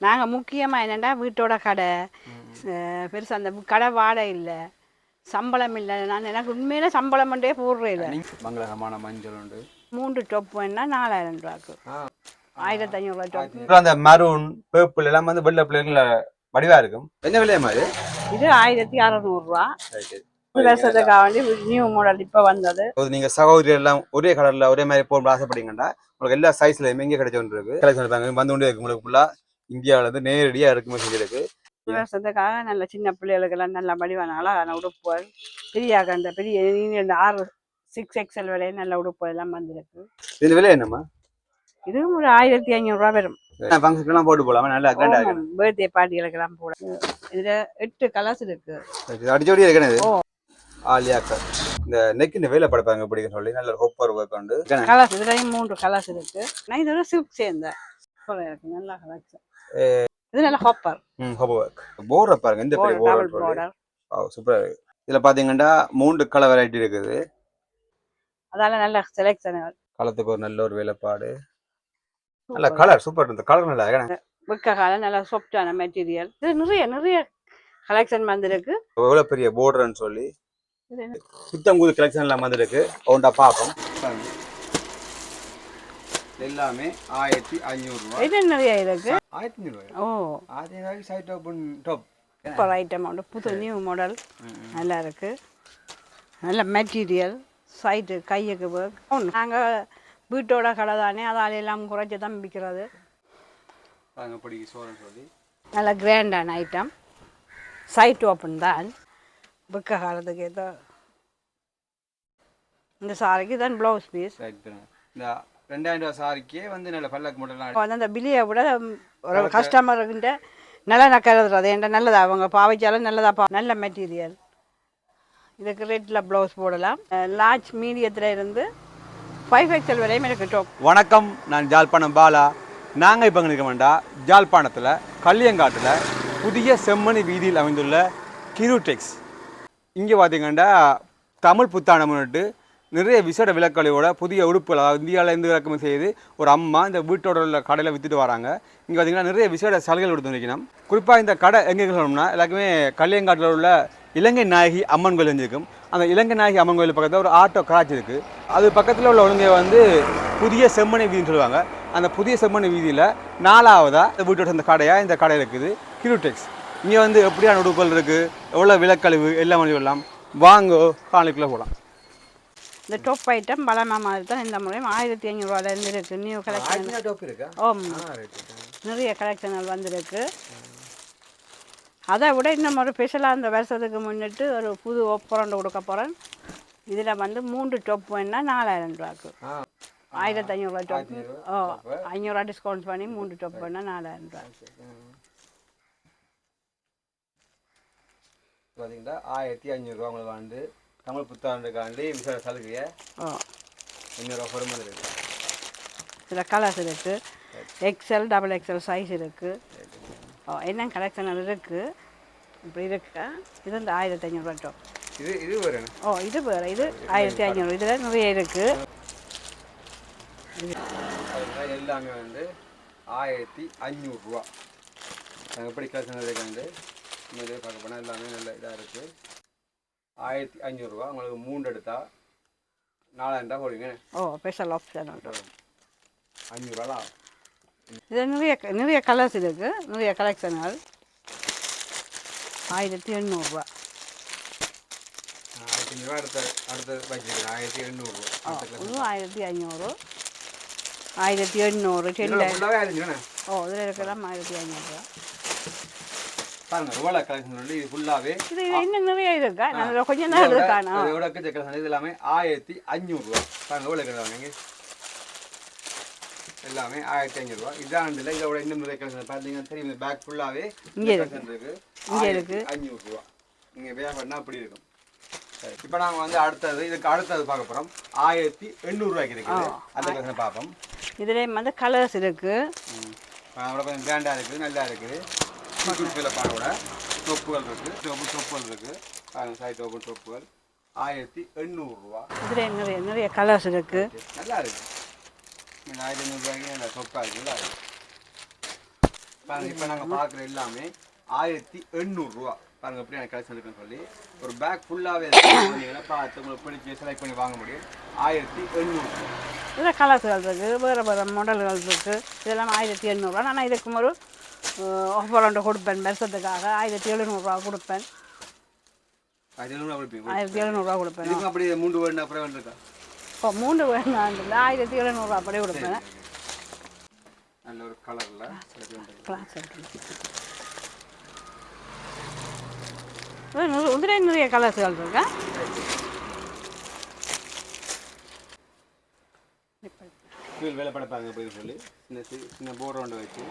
நாங்கள் முக்கியமாக என்னென்னா வீட்டோட கடை பெருசாக அந்த கடை வாடகை இல்லை, சம்பளம் இல்லை. நான் எனக்கு உண்மையில சம்பளம் பண்ணே போடுறே இல்லை. மங்களகரமான மஞ்சள் உண்டு. 3 டொப் வேணா 4000 ரூபாய்க்கு, 1500 டொப். அந்த மரூன் பேர்பிள் எல்லாம் வந்து வெள்ளை பிள்ளைங்கள வடிவா இருக்கும். என்ன விலையா மாதிரி? இது 1600 ரூபா. வருஷத்துக்காக வேண்டி நியூ மாடல் இப்போ வந்தது. நீங்க சகோதரி எல்லாம் ஒரே கலர்ல ஒரே மாதிரி போட ஆசைப்படுறீங்கன்னா உங்களுக்கு எல்லா சைஸ்லயுமே இங்கே கிடைச்ச ஒன்று இருக்கு. கலெக்ஷன் வந்து கொண்டே இருக்கு. உங்களுக்கு ஃபுல்லா இந்தியாவில இருந்து நேரடியா இருக்குமே செஞ்சிருக்கு. வருஷத்துக்காக நல்ல சின்ன பிள்ளைகளுக்கெல்லாம் நல்ல வடிவானால உடுப்புகள் பெரிய அந்த பெரிய 6XL விலையே நல்ல உடுப்பு எல்லாம் வந்திருக்கு. இது விலை என்னம்மா? இது ஒரு 1500 ரூபா வரும். ஃபங்க்ஷன்லாம் போட்டு போலாமா? நல்லா கிராண்டா இருக்கு. பர்த்டே பார்ட்டிகளுக்கெல்லாம் போட. இதுல 8 கலர்ஸ் இருக்கு. அடிச்சோடி இருக்குது. ஆலியா கட். இந்த நெக் இந்த வேலை படுப்பாங்க இப்படி சொல்லி நல்ல ஹோப்பர் ஒர்க் உண்டு. கலர்ஸ் இதுலயும் 3 கலர்ஸ் இருக்கு. நான் இதோட சில்க் சேர்ந்த போல இருக்கு. நல்ல கலெக்ஷன். இது நல்ல ஹாப்பர். Hopper work. போர்டர் பாருங்க. இந்த பெரிய போர்டர். சூப்பரா இருக்கு. இதுல பாத்தீங்கன்னா 3 கலர் வெரைட்டி இருக்குது. அதால நல்ல செலக்ஷன். கலத்துக்கு ஒரு நல்ல ஒரு வேலைப்பாடு. நல்ல கலர் சூப்பர். இந்த கலர் நல்லா இருக்கு. விக்க கால நல்ல சாஃப்ட்டான மெட்டீரியல். இது நிறைய கலெக்ஷன் வந்திருக்கு. எவ்வளவு பெரிய போர்டர்னு சொல்லி சுத்தங்குது கலெக்ஷன் எல்லாம் வந்திருக்கு. ஒன்றா பார்ப்போம். எல்லாமே 1500 ரூபாய். இது நிறைய இருக்கு. 1500 ரூபாய். ஓ 1500 ரூபாய்க்கு side open top. Super item உண்டு. புது நியூ மாடல் நல்லா இருக்கு. நல்ல மெட்டீரியல். Side கையுக்கு work. நாங்கள் வீட்டோட கடை தானே, அதால எல்லாம் குறைச்சி தான் விற்கிறது. நல்ல கிராண்டான ஐட்டம். சைட் ஓப்பன் தான். விற்க காலத்துக்கு ஏதோ இந்த சாரிக்கு தான் ப்ளவுஸ் பீஸ். இந்த 2000 ரூபா சாரிக்கே வந்து நல்ல பல்லக்கு மாடலாம். வந்து அந்த பில்லியை விட ஒரு கஸ்டமருக்கிட்ட நல்லா நக்கிறது என்ற நல்லதா அவங்க பாவைச்சாலும் நல்லதா. நல்ல மெட்டீரியல். இதுக்கு ரேட்டில் ப்ளவுஸ் போடலாம். லார்ஜ் மீடியத்தில் இருந்து 5XL வரையும் எனக்கு டாப். வணக்கம், நான் ஜாழ்ப்பாணம் பாலா. நாங்கள் இப்போ நிற்க வேண்டாம் ஜாழ்ப்பாணத்தில் கல்லியங்காட்டில் புதிய செம்மணி வீதியில் அமைந்துள்ள கிருடெக்ஸ். இங்கே பார்த்தீங்கன்னா தமிழ் புத்தாண்டை முன்னிட்டு நிறைய விசேட விலக்கலையோட புதிய உடுப்புகள், அதாவது இந்தியாவிலேருந்து இறக்குமதி செய்து ஒரு அம்மா இந்த வீட்டோட உள்ள கடையில் விற்றுட்டு வராங்க. இங்கே பார்த்தீங்கன்னா நிறைய விசேட சலுகைகள் கொடுத்து நிற்கணும். குறிப்பாக இந்த கடை எங்கே சொல்லணும்னா எல்லாருக்குமே கல்லியங்காட்டில் உள்ள இலங்கை நாயகி அம்மன் கோயில் இருக்கும். அந்த இலங்கை நாயகி அம்மன் கோயில் பக்கத்தில் ஒரு ஆட்டோ கிராச் இருக்குது. அது பக்கத்தில் உள்ள ஒழுங்கை வந்து புதிய செம்மணி வீதின்னு சொல்லுவாங்க. அந்த புதிய செம்மணி வீதியில் 4ஆவதாக வீட்டோட இந்த கடையாக இந்த கடை இருக்குது கிருடெக்ஸ். இங்கே வந்து எப்படியான உடுப்புகள் இருக்குது, எவ்வளோ விலக்கழிவு எல்லாம் மொழி எல்லாம் வாங்க காலைக்குள்ளே போகலாம். இந்த டாப் ஐட்டம் பலமா மாதிரி தான் இந்த முறையும் 1500 ரூபாயிலேருந்து இருக்குது. New collection. நிறைய கலெக்ஷன்கள் வந்திருக்கு. அதை விட இன்னும் ஒரு ஸ்பெஷலாக இந்த வருஷத்துக்கு முன்னிட்டு ஒரு புது ஒப்பரண்டு கொடுக்க போகிறேன். இதில் வந்து 3 டாப் வேணா 4000 ரூபாய்க்கு, 1500 ரூபா டாப். 500 ரூபா டிஸ்கவுண்ட் பண்ணி 3 டாப் வேணா 4000 ரூபா. பார்த்தீங்கன்னா 1500 ரூபா உங்களுக்கு வந்து தமிழ் புத்தாண்டுக்காண்டி விசேட சலுகையை இன்னொரு ஆஃபரும் இருக்குது. சில கலர்ஸ் இருக்குது. XL, XXL சைஸ் இருக்குது. என்ன கலெக்ஷன் இருக்குது இப்படி இருக்கு. இது வந்து 1500 ரூபா டாப். இது வேறு. இது வேறு. இது 1500. இதில் நிறைய இருக்குது. எல்லாமே வந்து 1500 ரூபா. நாங்கள் எப்படி கலெக்ஷன் இருக்காண்டு நிறைய பார்க்க போனால் எல்லாமே நல்ல இதாக இருக்குது. 1500 ரூபா. உங்களுக்கு 3 எடுத்தா 4000 ரூபா போடுங்க. ஸ்பெஷல் ஆப்ஷன் 500 ரூபா. இது நிறைய கலர்ஸ் இருக்குது. நிறைய கலெக்ஷன்கள். 1800 ரூபா. 1500 ரூபா. அடுத்த வச்சுருக்கேன் 1800 ரூபா. 1500, 1800, 10. இதில் இருக்கலாம் 1500 ரூபா. பாருங்க ரோலா கலெக்ஷன் சொல்லி இது ஃபுல்லாவே இது இன்னும் நிறைய இருக்கா. நான் கொஞ்ச நேரம் இருக்கானா இதோட கலெக்ஷன் இது எல்லாமே 1500 ரூபா. பாருங்க ரோலா கலெக்ஷன் எல்லாமே 1500 ரூபா. இதான் இல்லை இதோட இன்னும் நிறைய கலெக்ஷன் பார்த்தீங்கன்னா தெரியும். இந்த பேக் ஃபுல்லாவே இங்கே இருக்கு. இங்கே இருக்கு 500 ரூபா. நீங்க வேர் பண்ணா அப்படி இருக்கும். சரி, இப்போ நாங்கள் வந்து இதுக்கு அடுத்தது பார்க்க போகிறோம். 1800 ரூபாய்க்கு இருக்குது. அந்த கலெக்ஷன் பார்ப்போம். இதுலேயும் வந்து கலர்ஸ் இருக்குது. அவ்வளோ கொஞ்சம் கிராண்டாக இருக்குது, நல்லா இருக்குது. பானோட தொப்புகள் இருக்குது. தொப்புகள் இருக்குது. சைட் ஓப்பன் தொப்புகள் 1800 ரூபா. இதில் நிறைய கலர்ஸ் இருக்குது. நல்லா இருக்குது. 1500 ரூபாய்க்கு நல்லா தொப்பா இருக்குல்ல. பாருங்க இப்போ நாங்கள் பார்க்குற எல்லாமே 1800 ரூபா. பாருங்க எப்படி எனக்கு கலெக்ஷன் இருக்குன்னு சொல்லி ஒரு பேக் ஃபுல்லாகவே பார்த்து உங்களுக்கு பிடிச்சி செலக்ட் பண்ணி வாங்க முடியும். 1800 ரூபா. இதில் கலர்ஸ்கள் இருக்குது, வேறு வேறு மாடல்கள் இருக்குது. இதெல்லாம் 1800 நான் இதுக்கு ஒரு ஆஃபர் ஒன்று கொடுப்பேன், வருஷத்துக்காக 1700 கொடுப்பேன். 1700 கொடுப்பேன். இதுக்கு அப்படி 3 வேணும் அப்புறம் வேண்டியிருக்கா? ஓ 3 வேணும், 1700 அப்படியே கொடுப்பேன். நல்ல ஒரு கலரில் நிறைய கலர்ஸ்கள் இருக்கா. வேலைப்பட பாருங்க போய் சொல்லி சின்ன போர்டு ஒன்று வச்சு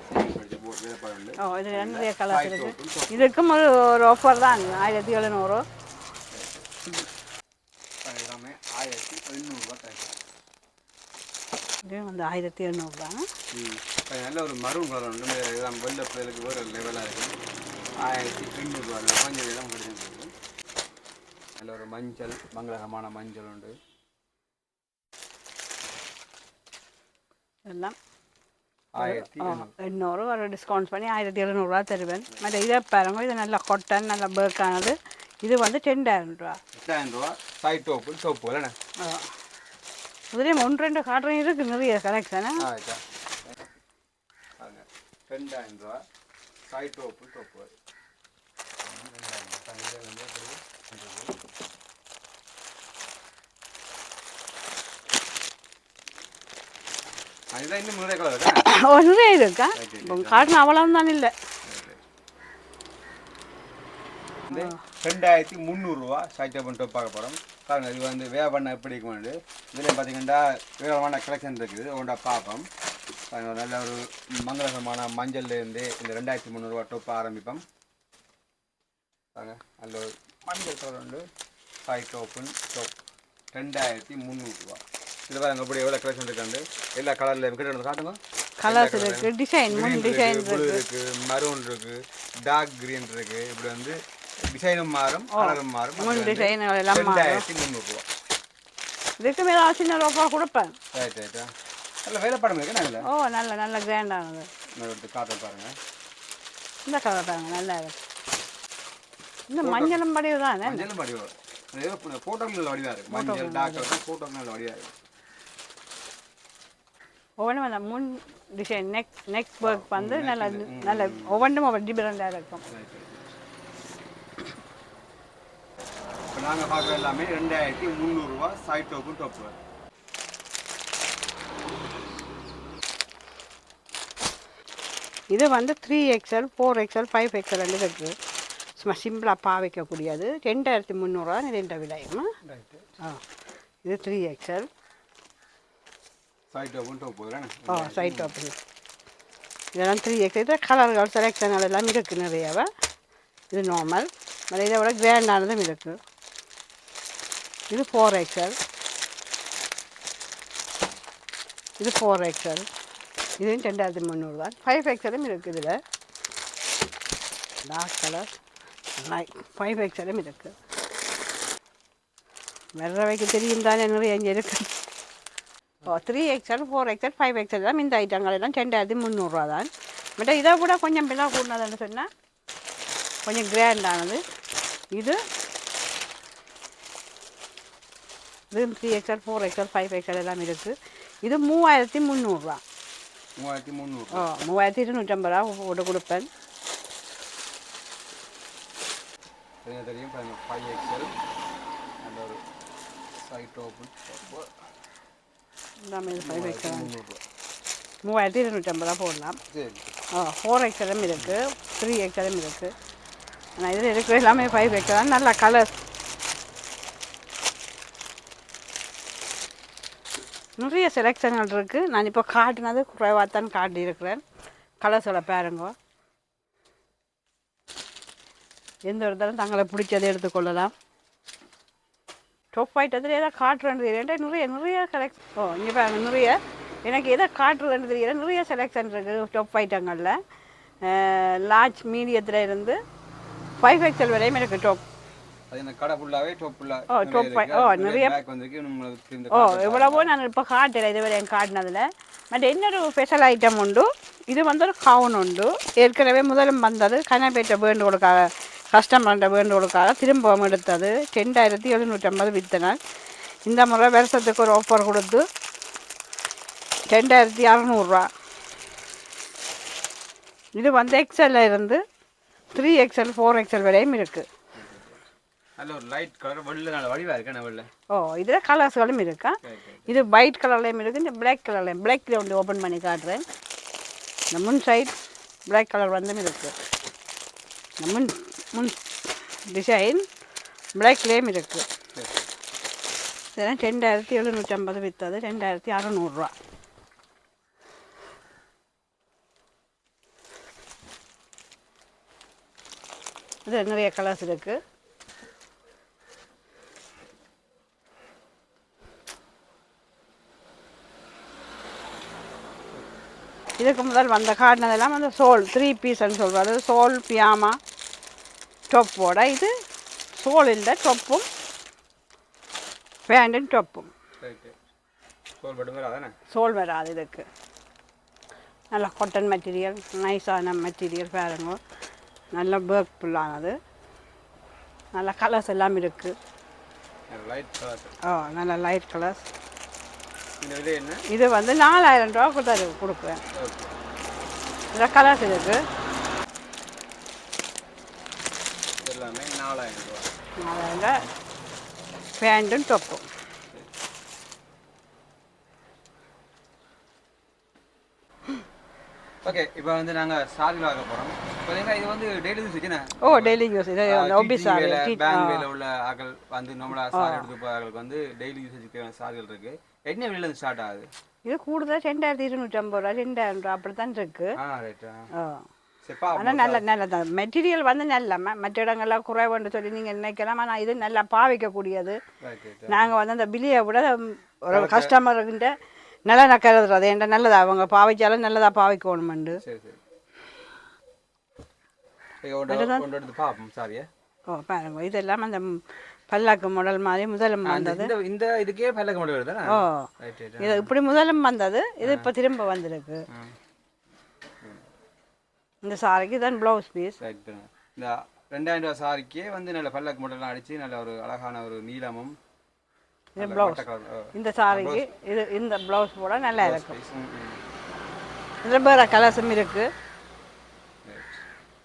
வேலைப்பாடு. ஓ இது நிறைய கலர்ஸ் இருக்குது. இதுக்கும் ஒரு ஆஃபர் தான் 1700. எல்லாமே 1800 ரூபா கிடைக்கும். இது வந்து 1700 தான். நல்ல ஒரு மரும் கலர் உண்டு. இதெல்லாம் வெள்ளை பிள்ளைகளுக்கு வேறு லெவலாக இருக்குது. 1800 ரூபா மஞ்சள் எல்லாம் கிடைக்கும். நல்ல ஒரு மஞ்சள் மங்களகரமான மஞ்சள் உண்டு. எல்லாம் 800 ஒரு டிஸ்கவுண்ட் பண்ணி 1700 தருவேன். மற்ற இதை பாருங்க, இது நல்லா கொட்டன் நல்ல பேர்க்கானது. இது வந்து 10,000 ரூபா. 10,000 ரூபா. சைட் டோப்பு டோப்பு இல்லைண்ணே. இதுலேயும் 1-2 காட்டுறேன் இருக்குது நிறைய கலெக்ஷனு. 10,000 ரூபா. சைட் டோப்பு டோப்பு. அதுதான் இன்னும் நிறைய கலர் இருக்கா? நிறைய இருக்கா? காட்டுன அவ்வளவு தான் இல்லை. 2,300 ரூபா சைட் டோப்பு டோப் பார்க்க போகிறோம். பாருங்கள் இது வந்து வேலை பண்ண எப்படி இருக்குமாண்டு. இதில் பார்த்தீங்கன்னா விதமான கலெக்ஷன் இருக்குது. ஒன்றா பார்ப்போம். நல்ல ஒரு மங்களகரமான மஞ்சள்லேருந்து இந்த 2,300 ரூபா டோப் ஆரம்பிப்போம். பாருங்க நல்ல ஒரு மஞ்சள் கலர் உண்டு. சைட் டோப்புன்னு டோப் 2,300 ரூபா. இது பாருங்க எப்படி எவ்வளோ கலெக்ஷன் இருக்காண்டு. எல்லா கலரில் கிட்ட காட்டுங்க. கலர்ஸ் இருக்குது, டிசைன் இருக்கு, மரூன் இருக்கு, டார்க் கிரீன் இருக்கு. இப்படி வந்து டிசைனும் மாறும், கலரும் மாறும். 2,300 ரூபா. இதுக்கு மேலே சின்ன ரூபா கொடுப்பேன். நல்ல வேலைப்பாடம் இருக்கு. நல்ல நல்ல நல்ல கிராண்டானது. எடுத்து காட்ட பாருங்க. இந்த கலர் பாருங்க நல்லா இருக்கு. இந்த மஞ்சளும் படிவு தானே. மஞ்சளும் படிவு போட்டோக்கள் வடிவா இருக்கு. மஞ்சள் டார்க் போட்டோக்கள் வடிவா இருக்கு. ஒவ்வொன்றும் அந்த முன் டிசைன் நெக் ஒர்க் வந்து நல்ல நல்ல ஒவ்வொன்றும் ஒவ்வொரு டிஃப்ரெண்டாக இருக்கும். இப்போ நாங்கள் பார்க்குற எல்லாமே 2,300 ரூபா சைட் டோப்பும் டோப்பு. இது வந்து 3XL 4XL 5XL இருக்குது. சும்மா சிம்பிளாக பாவிக்கக்கூடியது. 2,300 ரூபா இது விலையும். இது 3XL சைட் டோப்பும் டோப்பு. சைட் டோப்பு இதெல்லாம் 3XL. இது கலர்கள் செலெக்ஷன் எல்லாம் இருக்குது நிறையாவ. இது நார்மல். இதை விட கிராண்டானதும் இருக்குது. இது 4XL. இது 4XL. இதுவும் 2,300 தான். 5XLும் இருக்குது. இதில் டார்க் கலர் 5XLும் இருக்குது. வெறவைக்கு தெரியும் தானே நிறைய இங்கே இருக்குது. 3XL 4XL 5XL தான் இந்த ஐட்டங்கள் எல்லாம் 2,300 ரூபா தான். பட் இதை கூட கொஞ்சம் விலை கூடனதுன்னு சொன்னால் கொஞ்சம் கிராண்டானது. இது 3XL 4XL 5XL எல்லாம் இருக்குது. இது 3,300 ரூபா. 3,300. 3,250 ரூபா போட்டு கொடுப்பேன். தெரியும் 5XL அந்த ஒரு சைட் ஓப்பன் எல்லாமே 5XL 3,250 ரூபா போடலாம். 4XLும் இருக்குது, 3XLும் இருக்குது. ஆனால் இதில் இருக்கிற எல்லாமே 5XL. நல்ல கலர் நிறைய செலெக்ஷன்கள் இருக்குது. நான் இப்போ காட்டினது குறைவாக தான் காட்டியிருக்கிறேன். கலர்ஸோட பாருங்க. எந்த ஒரு தரம் தங்களை பிடிச்சதை எடுத்துக்கொள்ளலாம். டாப் ஐட்டத்தில் எதை காட்டுறேன்னு தெரியல. நிறைய கலெக்ஷன். இங்கே பாருங்க நிறைய எனக்கு எதை காட்டுறதுன்னு தெரியல. நிறைய செலெக்ஷன் இருக்குது டாப் ஐட்டங்களில். லார்ஜ் மீடியத்தில் இருந்து 5XL வரையும் இருக்குது டாப். அது இந்த கடை ஃபுல்லாவே டாப் ஃபுல்லா நிறைய பேக் வந்திருக்கு உங்களுக்கு இந்த எவ்வளவோ நான் இப்போ காட்டல இதுவரை என் காட்டினதில் பட் இன்னொரு ஸ்பெஷல் ஐட்டம் உண்டு இது வந்து ஒரு கவுன் உண்டு ஏற்கனவே முதலும் வந்தது கனப்பேற்ற வேண்டுகோளுக்காக கஸ்டமர்கிட்ட வேண்டுகோளுக்காக திரும்பவும் எடுத்தது 2750 விற்றனர் இந்த முறை வருஷத்துக்கு ஒரு ஆஃபர் கொடுத்து 2600 இது வந்து எக்ஸல்ல இருந்து 3XL 4XL வரையும் இருக்குது நல்ல ஒரு லைட் கலர் வெள்ளை நல்ல வடிவாக இருக்கு வெள்ளை இதில் கலர்ஸ்களும் இருக்கா இது ஒயிட் கலர்லேயும் இருக்குது இந்த பிளாக் கலர்லேயும் பிளாக் வந்து ஓப்பன் பண்ணி காட்டுறேன் இந்த முன் சைட் பிளாக் கலர் வந்தும் இருக்குது இந்த முன் டிசைன் பிளாக்லேயும் இருக்குது இதெல்லாம் 2750 விற்றது 2600 இது நிறைய கலர்ஸ் இருக்குது இதுக்கு முதல் வந்த காட்டினதெல்லாம் அந்த சோல் 3 பீஸ்ன்னு சொல்கிறது சோல் பியாமா டொப்போட இது சோல் இல்லை டொப்பும் பேண்டும் டொப்பும் சோல் வராது இதுக்கு நல்லா காட்டன் மெட்டீரியல் நைஸான மெட்டீரியல் பாருங்க நல்ல ஒர்க் ஃபுல்லானது நல்ல கலர்ஸ் எல்லாம் இருக்குது நல்ல லைட் கலர்ஸ் இது வந்து 4000 ரூபா கொடுக்குறேன் இதில் கலர்ஸ் இருக்குது எல்லாமே 4000 ரூபா 4000 பேண்டும் டொப்பும் ஓகே இப்போ வந்து நாங்கள் சாரியில் வாங்க போகிறோம் பார்த்தீங்கன்னா இது வந்து டெய்லி யூஸ் இருக்குண்ணே டெய்லி யூஸ் இது ஆஃபீஸ் சாரி பேங்க் வேலை உள்ள ஆக்கள் வந்து நம்மளா சாரி எடுத்து போகிற ஆக்களுக்கு வந்து டெய்லி யூசேஜுக்கு சாரிகள் இருக்குது என்ன விலையிலேருந்து ஸ்டார்ட் ஆகுது இது கூடுதல் 2250 ரூபா 2000 ரூபா அப்படி தான் இருக்கு ரைட்டா ஆனால் நல்லதான் மெட்டீரியல் வந்து நல்ல மற்ற இடங்கள்லாம் குறைவுன்னு சொல்லி நீங்கள் நினைக்கலாம் ஆனால் இது நல்லா பாவிக்கக்கூடியது நாங்கள் வந்து அந்த பில்லியை விட ஒரு கஸ்டமருக்கிட்ட நல்லா நக்கிறது ஏன்டா நல்லதா அவங்க பாவிச்சாலும் நல்லதா பாவிக்கணுமெண்டு பாருங்க இதெல்லாம் அந்த பல்லாக்கு மாடல் மாதிரி முதலும் வந்தது இந்த இதுக்கே பல்லாக்கு மாடல் வருதா இது இப்படி முதலும் வந்தது இது இப்போ திரும்ப வந்திருக்கு இந்த சாரிக்கு தான் ப்ளவுஸ் பீஸ் இந்த 2000 ரூபா சாரிக்கே வந்து நல்ல பல்லாக்கு மாடல்லாம் அடிச்சு நல்ல ஒரு அழகான ஒரு நீளமும் இது ப்ளவுஸ் இந்த சாரிக்கு இது இந்த ப்ளவுஸ் போட நல்லா இருக்கும் இதில் வேறு கலர்ஸும் இருக்குது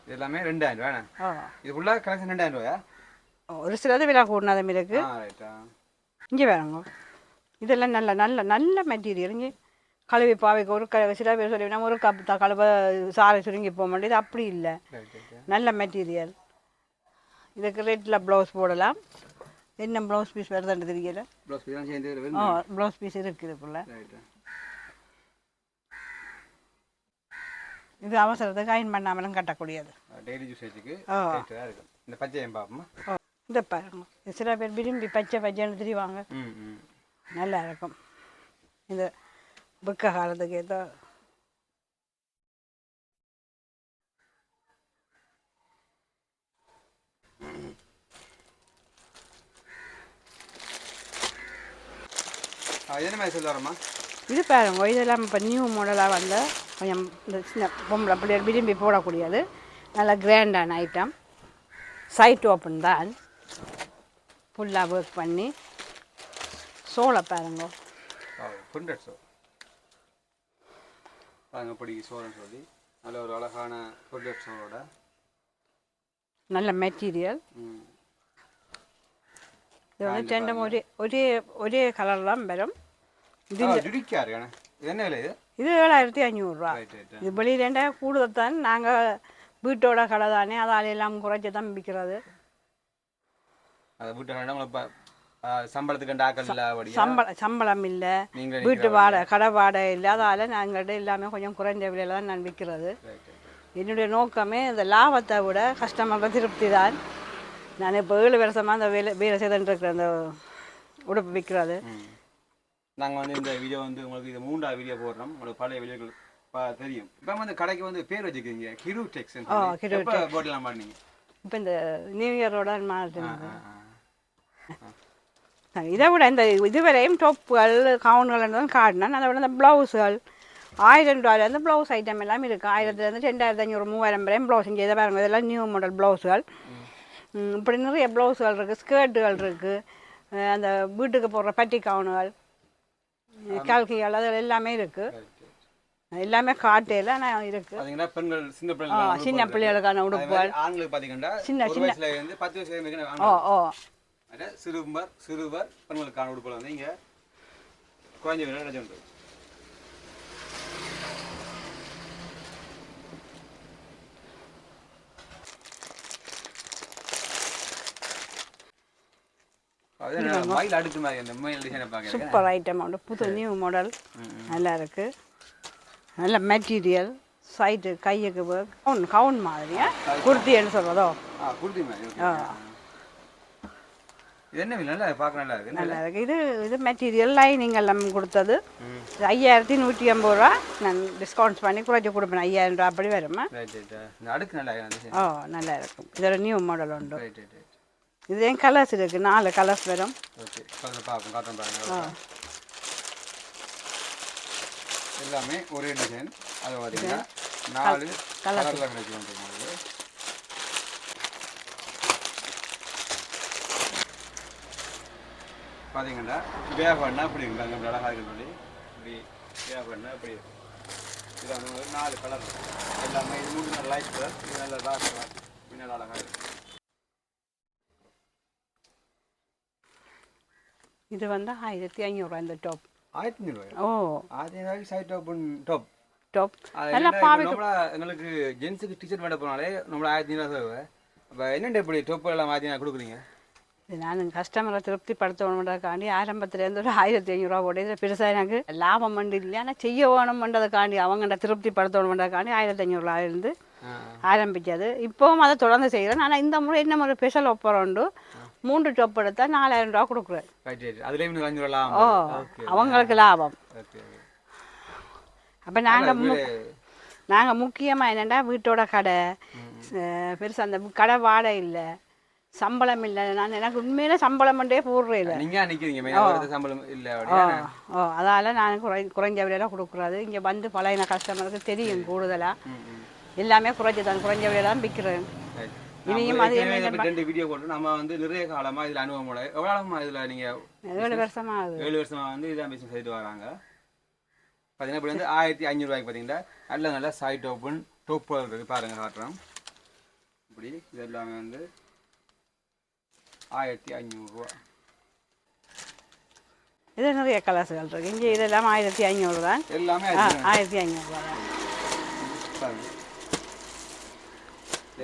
இது எல்லாமே 2000 ரூபா இது ஃபுல்லாக கலெக்ஷன் 2000 ரூபாயா ஒரு சிலது விலை கூடினதும் இருக்குது இங்கே வேணுங்க இதெல்லாம் நல்ல நல்ல நல்ல மெட்டீரியல் இங்கே கழுவி பாவைக்கு ஒரு சில பேர் சொல்லிவினா ஒரு கப் கழுவ சாரை சுருங்கி போக மாட்டேது அப்படி இல்லை நல்ல மெட்டீரியல் இதுக்கு ரேட்டில் ப்ளவுஸ் போடலாம் என்ன ப்ளவுஸ் பீஸ் வருதுன்னு தெரியல ப்ளவுஸ் பீஸ் இருக்குது இதுக்குள்ள இது அவசரத்துக்கு அயன் பண்ணாமலும் கட்டக்கூடியது டெய்லி யூசேஜுக்கு இந்த பச்சையம் பார்ப்போமா இந்த பாருங்க சில பேர் விரும்பி பச்சைன்னு தெரிவாங்க நல்லா இருக்கும் இந்த புக்க காலத்துக்கு ஏதோ இது பாருங்க இதெல்லாம் இப்போ நியூ மாடலாக வந்த கொஞ்சம் இந்த சின்ன பொம்பளை பிள்ளைகள் விரும்பி போடக்கூடியது நல்ல கிராண்டான ஐட்டம் சைட் ஓப்பன் தான் ஃபுல்லாக ஒர்க் பண்ணி சோளை பாருங்க சொல்லி நல்ல ஒரு அழகான சோளோட நல்ல மெட்டீரியல் இது வந்து ரெண்டும் ஒரே கலர் தான் வரும் இது என்ன விலை இது 7500 ரூபா இது வெளியிலேண்டா கூடுதல் தான் நாங்கள் வீட்டோட கடை தானே அதால் எல்லாம் குறைச்சி தான் விற்கிறது சம்பளம் இல்லை வீட்டு வாடகை கடை வாடகை இல்லை அதால் நாங்கள்கிட்ட எல்லாமே கொஞ்சம் குறைஞ்ச விலையில் தான் நான் விற்கிறது என்னுடைய நோக்கமே இந்த லாபத்தை விட கஸ்டமரோட திருப்தி தான் நான் இப்போ 7 வருஷமாக அந்த வேலை செய்துட்டு இருக்கிற அந்த உடுப்பு விற்கிறது நாங்கள் வந்து இந்த வீடியோ வந்து உங்களுக்கு இது 3வது வீடியோ போடுறோம் உங்களுக்கு பழைய வீடியோக்கள் தெரியும் இப்போ வந்து கடைக்கு வந்து பேர் வச்சுக்கிறீங்க கிரு டெக்ஸ் போடலாம் பண்ணீங்க இப்போ இந்த நியூ இயரோட மாற்றினது இதை விட இந்த இதுவரையும் டொப்புகள் கவுன்கள் தான் காட்டினேன். அதை விட இந்த ப்ளவுஸுகள் $1000 ப்ளவுஸ் ஐட்டம் எல்லாம் இருக்குது. 1000 2500 3000 வரையும் ப்ளவுஸ் இங்கே இதை பாருங்கள், இதெல்லாம் நியூ மாடல் ப்ளவுஸுகள். இப்படி நிறைய ப்ளவுஸுகள் இருக்குது, ஸ்கர்ட்டுகள் இருக்குது, அந்த வீட்டுக்கு போடுற பட்டி கவுனுகள், கல்கிகள், அது எல்லாமே இருக்குது. எல்லாமே காட்டையில் ஆனால் இருக்குது. பெண்கள் சின்ன பிள்ளைகளுக்கான உடுப்புகள், ஆண்களுக்கு பார்த்தீங்கன்னா சின்ன சின்ன 10 வயசுல ஓ ஓ சிறுவர் பெண்களுக்கான உடுப்புகள் வந்து இங்கே குறைஞ்ச விலை கிடைச்சிருக்கு. சூப்பர் ஐட்டம் உண்டு, புது நியூ மாடல், நல்லா இருக்குது. நல்ல மெட்டீரியல், சைடு கையுக்கு கவுன் கவுன் மாதிரியா குர்த்தின்னு சொல்கிறதோ. குர்த்தி மாதிரி என்ன நல்லா பார்க்க நல்லா இருக்கு. நல்லா இருக்குது. இது இது மெட்டீரியல் லைனிங் எல்லாம் கொடுத்தது. 5150 நான் டிஸ்கவுண்ட்ஸ் பண்ணி குறைச்சி கொடுப்பேன். 5000 அப்படி வருமா? அடுக்கு நல்லா ஓ நல்லா இருக்கும். இதோட நியூ மாடல் உண்டு. இது என் கலர்ஸ் இருக்குது, 4 கலர்ஸ் வரும். எல்லாமே ஒரே டிசைன். அது பார்த்தீங்கன்னா 4 கலரில் கிடைக்கும். பார்த்தீங்கன்னா வேகன்னா இப்படி இருக்காங்க, இப்படி அழகாக இருக்கு சொல்லி இப்படி வேகன்னா இப்படி இருக்கும். இது வந்து 4 கலர் எல்லாமே. இது மூணு நல்ல லைட் கலர், இது நல்ல டார்க் கலர், இது நல்ல அழகாக இருக்கும். இது வந்து 1500 இந்த டாப். 1500? ஓ 1500 சைட் ஓப்பன் டாப். டாப் நல்லா பாவிக்கு. எங்களுக்கு ஜென்ஸுக்கு டிஷர்ட் வேண்ட போனாலே நம்மள 1500 தேவை. அப்போ என்னென்ன இப்படி டாப் எல்லாம் 1500 கொடுக்குறீங்க? நான் கஸ்டமரை திருப்திப்படுத்தணுன்றதுக்காண்டி ஆரம்பத்துலேருந்து ஒரு 1500 போட்டு இதில் பெருசாக எனக்கு லாபம் பண்ணி இல்லை, ஆனால் செய்ய வேணும்ன்றதுக்காண்டி அவங்கள்ட திருப்திப்படுத்தணுன்றதுக்காண்டி 1500 இருந்து ஆரம்பித்தது. இப்போவும் அதை தொடர்ந்து செய்கிறேன். ஆனால் இந்த முறை என்ன ஒரு ஸ்பெஷல் ஆஃபர் உண்டு, 3 டாப் எடுத்தால் $4000 கொடுக்குறேன். ஓ அவங்களுக்கு லாபம். அப்போ நாங்கள் முக்கியமாக என்னென்னா வீட்டோட கடை பெருசாக அந்த கடை வாடகை இல்லை, சம்பளம் இல்லை. நான் எனக்கு உண்மையில சம்பளம் பண்ணே போடுறேன் இல்லை. ஓ அதால் நான் குறைஞ்ச விலையெல்லாம் கொடுக்குறது. இங்கே வந்து பழைய கஸ்டமருக்கு தெரியும் கூடுதலாக எல்லாமே குறைஞ்சி தான், குறைஞ்ச விலையில தான் விற்கிறேன். இனியும் அது ரெண்டு வீடியோ போட்டு நம்ம வந்து நிறைய காலமாக இதில் அனுபவம் எவ்வளோ இதில் நீங்கள் 7 வருஷமா ஆகுது. 7 வருஷமா வந்து இதான் பிஸ்னஸ் செய்துட்டு வராங்க. பார்த்தீங்கன்னா இப்படி வந்து 1500 பார்த்தீங்கன்னா நல்ல நல்ல சைட் ஓப்பன் டோப் இருக்குது. பாருங்கள் காட்டுறோம். இப்படி இது எல்லாமே வந்து 1500. இது நிறைய கலர்ஸுகள் இருக்குது. இங்கே இதெல்லாம் 1500 தான். எல்லாமே 1500 தான்.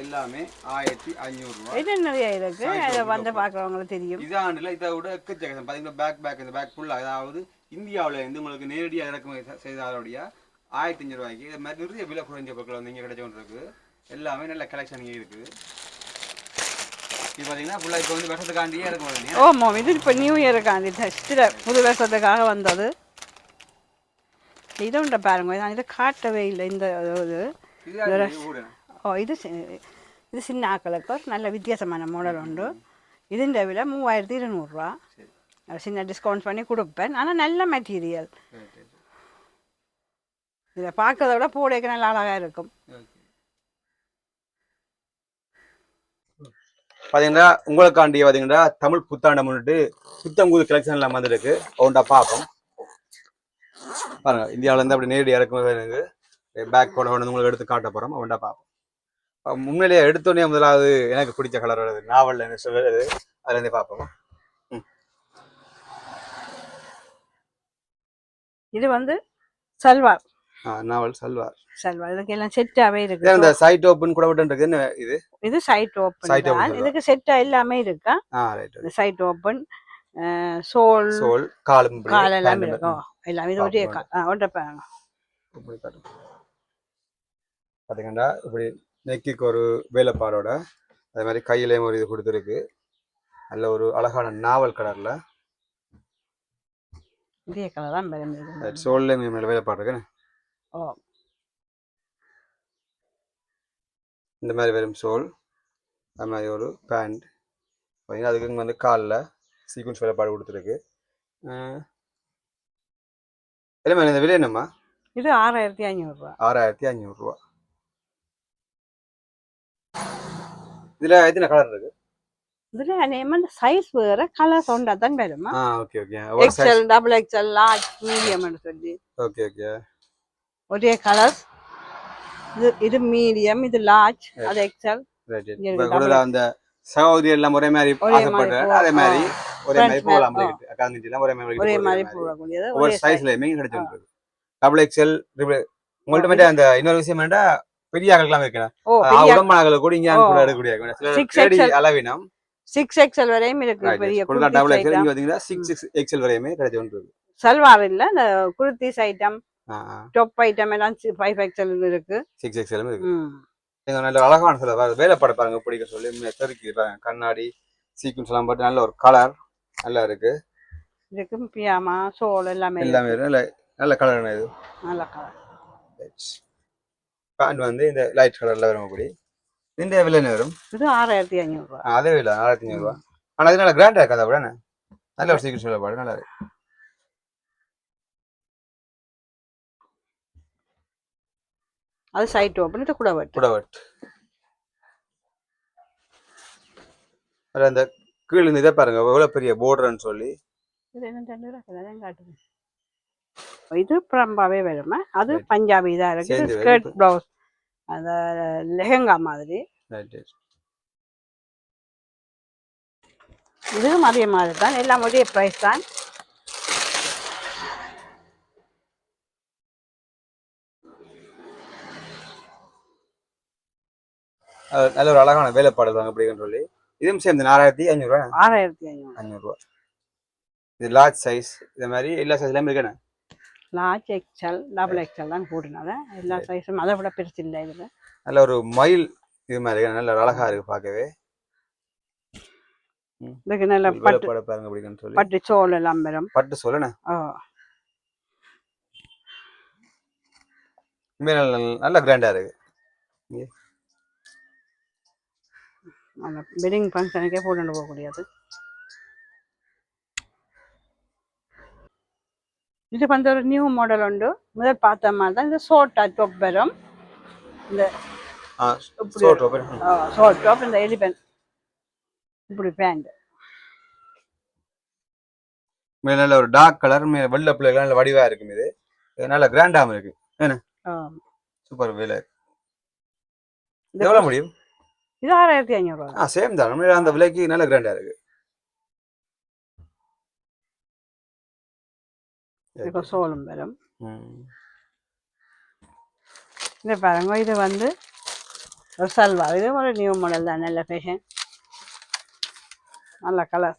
எல்லாமே 1500. இது நிறைய இருக்குது, அதை வந்து பார்க்குறவங்களுக்கு தெரியும். இதான் இல்லை, இதை விட எக்கச்சக்கம் பார்த்தீங்கன்னா பேக் இந்த பேக் ஃபுல்லாக, அதாவது இந்தியாவில் இருந்து உங்களுக்கு நேரடியாக இறக்குமதி செய்தாலுடைய 1500 இது மாதிரி நிறைய விலை குறைஞ்ச பொருட்கள் வந்து இங்கே கிடைச்சோன்னு இருக்குது. எல்லாமே நல்ல கலெக்ஷன் இங்கே இருக்குது. இது பார்த்தீங்கன்னா ஃபுல்லாக இப்போ வந்து வருஷத்துக்காண்டியே இருக்கும். ஓமோ இது இப்போ நியூ இயருக்காண்டி ஃபஸ்ட்டில் புது வருஷத்துக்காக வந்தது. இது உண்ட பாருங்க, நான் இதை காட்டவே இல்லை. இந்த ஓ இது சின்ன ஆக்களுக்கு ஒரு நல்ல வித்தியாசமான மாடல் உண்டு. இதுன்ற விலை 3200. சின்ன டிஸ்கவுண்ட் பண்ணி கொடுப்பேன். ஆனால் நல்ல மெட்டீரியல். இதை பார்க்கறத விட போடைக்கு நல்ல அழகாக இருக்கும். பார்த்தீங்கன்னா உங்களுக்காண்டி பார்த்தீங்கன்னா தமிழ் புத்தாண்டை முன்னிட்டு புத்தம்புது கலெக்ஷன் எல்லாம் வந்துருக்கு. ஒன்றா பார்ப்போம். பாருங்க, இந்தியாவிலேருந்து அப்படி நேரடி இறக்குமதி பேக் போட வந்து உங்களுக்கு எடுத்து காட்ட போகிறோம். ஒன்றா பார்ப்போம். முன்னிலையே எடுத்தோடனே முதலாவது எனக்கு பிடிச்ச கலர் வருது, நாவல் சொல்லுறது. அதுலேருந்தே பார்ப்போம். இது வந்து சல்வார். நாவல் சல்வார். இதுக்கு எல்லாம் செட்டாகவே இருக்கு. இந்த சைட் ஓப்பன் கூட விட்டுருக்கு. என்ன இது? இது சைட் ஓப்பன். இதுக்கு செட்டா எல்லாமே இருக்கா? சைட் ஓப்பன், சோல் கால் எல்லாம் இருக்கும். எல்லாம் இது ஒரே ஒன்றை பாருங்க. பார்த்தீங்கன்னா இப்படி நெக்கிக்கு ஒரு வேலைப்பாடோட, அதே மாதிரி கையிலையும் ஒரு இது கொடுத்துருக்கு. நல்ல ஒரு அழகான நாவல் கலர்ல இதே கலர் தான் சோல்ல மேல வேலைப்பாடு இருக்கு. ஓ இந்த மாதிரி வெறும் சோல், அது மாதிரி ஒரு பேண்ட். பார்த்தீங்கன்னா அதுக்கு வந்து காலில் சீக்வன்ஸ் வேலைப்பாடு கொடுத்துருக்கு. எல்லாமே இந்த விலை என்னம்மா? இது 6500 ரூபா. 6500 ரூபா. இதுல எத்தனை கலர் இருக்கு? இதுல அநேகமாக சைஸ் வேற கலர்ஸ் ஒன்றா தான் வருமா? Okay okay. XL, double XL, large, மீடியம்னு சொல்லி. Okay okay. ஒரே கலர்ஸ். இது மீடியம், இது லார்ஜ், அது எக்ஸ்எல். ரைட். அந்த சகோதரி எல்லாம் ஒரே மாதிரி ஆசைப்படுறாங்க. அதே மாதிரி ஒரே மாதிரி போகலாம். அக்காங்கிட்டலாம் ஒரே மாதிரி போகக்கூடியது. ஒரு சைஸ்லயுமே கிடைச்சிருக்கு. டபுள் எக்ஸ்எல் உங்கள்ட்ட மட்டும் அந்த இன்னொரு விஷயம் வேண்டா பெரிய ஆகலாம் இருக்கேன். உடம்பானங்களை கூட இங்கே கூட எடுக்கக்கூடிய அளவினம் 6XL வரையும் இருக்கு. பெரிய டபுள் எக்ஸ்எல் இங்க பாத்தீங்கன்னா 6XL வரையுமே கிடைச்சிருக்கு. சல்வார் இல்ல, இந்த குர்த்திஸ் ஐட்டம், டாப் ஐட்டம் எல்லாம் 5XL இருக்கு, 6XL இருக்கு. நல்ல அழகான சில வேலைப்பாடு பாருங்க பிடிக்க சொல்லி தெருக்கி பாருங்க. கண்ணாடி சீக்வன்ஸ் எல்லாம் போட்டு நல்ல ஒரு கலர் நல்லா இருக்கு. இதுக்கு பியாமா சோல் எல்லாமே நல்ல நல்ல கலர். இது நல்ல கலர். பேண்ட் வந்து இந்த லைட் கலர்ல வரும். அப்படி இந்த விலை என்ன வரும்? இது 6500 ரூபா. அதே விலை 6500 ரூபா. ஆனா இது நல்ல கிராண்டா இருக்காது. அப்படி நல்ல ஒரு சீக்வன்ஸ் வேலைப்பாடு நல்லா இருக்கு. அது சைட் ஓபன். இது கூட வட் அந்த கீழ இதை பாருங்க எவ்வளவு பெரிய போர்டர்னு சொல்லி. இது என்ன காட்டுது. இது பிரம்பாவே வருமா? அது பஞ்சாபி தான் இருக்கு. ஸ்கர்ட் பிளவுஸ் அந்த லெஹங்கா மாதிரி. இதுவும் அதே மாதிரி தான். எல்லாம் ஒரே பிரைஸ் தான். நல்ல ஒரு அழகான வேலைப்பாடு தாங்க அப்படின்னு சொல்லி. இதுவும் சேர்ந்து 6500 ரூபா. 6500 ரூபா. இது லார்ஜ் சைஸ். இந்த மாதிரி எல்லா சைஸ்லயும் இருக்கேன். லார்ஜ் எக்ஸ்எல், டபுள் எக்ஸ்எல் தான் போட்டுனால எல்லா சைஸும் அதை விட பெருசு இல்லை. இதுல நல்ல ஒரு மயில் இது மாதிரி நல்ல ஒரு அழகா இருக்கு பார்க்கவே. இதுக்கு நல்ல பட்டு பாருங்க அப்படின்னு சொல்லி. பட்டு சோல் எல்லாம் வரும். பட்டு சோல்னா நல்ல கிராண்டா இருக்கு. வெட்டிங் ஃபங்க்ஷனுக்கே போட்டு போகக்கூடியது. இது வந்து ஒரு நியூ மாடல் உண்டு. முதல் பார்த்த மாதிரி தான். இது ஷார்ட் டாப் வரும். இந்த ஷார்ட் டாப் இந்த எலிபென்ட் இப்படி பேண்ட். நல்ல ஒரு டார்க் கலர் வெள்ளை பிள்ளைகள் நல்ல வடிவா இருக்கும். இது நல்ல கிராண்டாம இருக்கு. என்ன சூப்பர் வேலை. எவ்வளவு முடியும்? இது 6500 ரூபா. சேம் தான். நம்ம அந்த விலைக்கு நல்ல கிராண்டா இருக்கு. சோளம் வரும். இதை பாருங்க. இது வந்து ஒரு சல்வார். இது ஒரு நியூ மாடல் தான். நல்ல ஃபேஷன், நல்ல கலர்.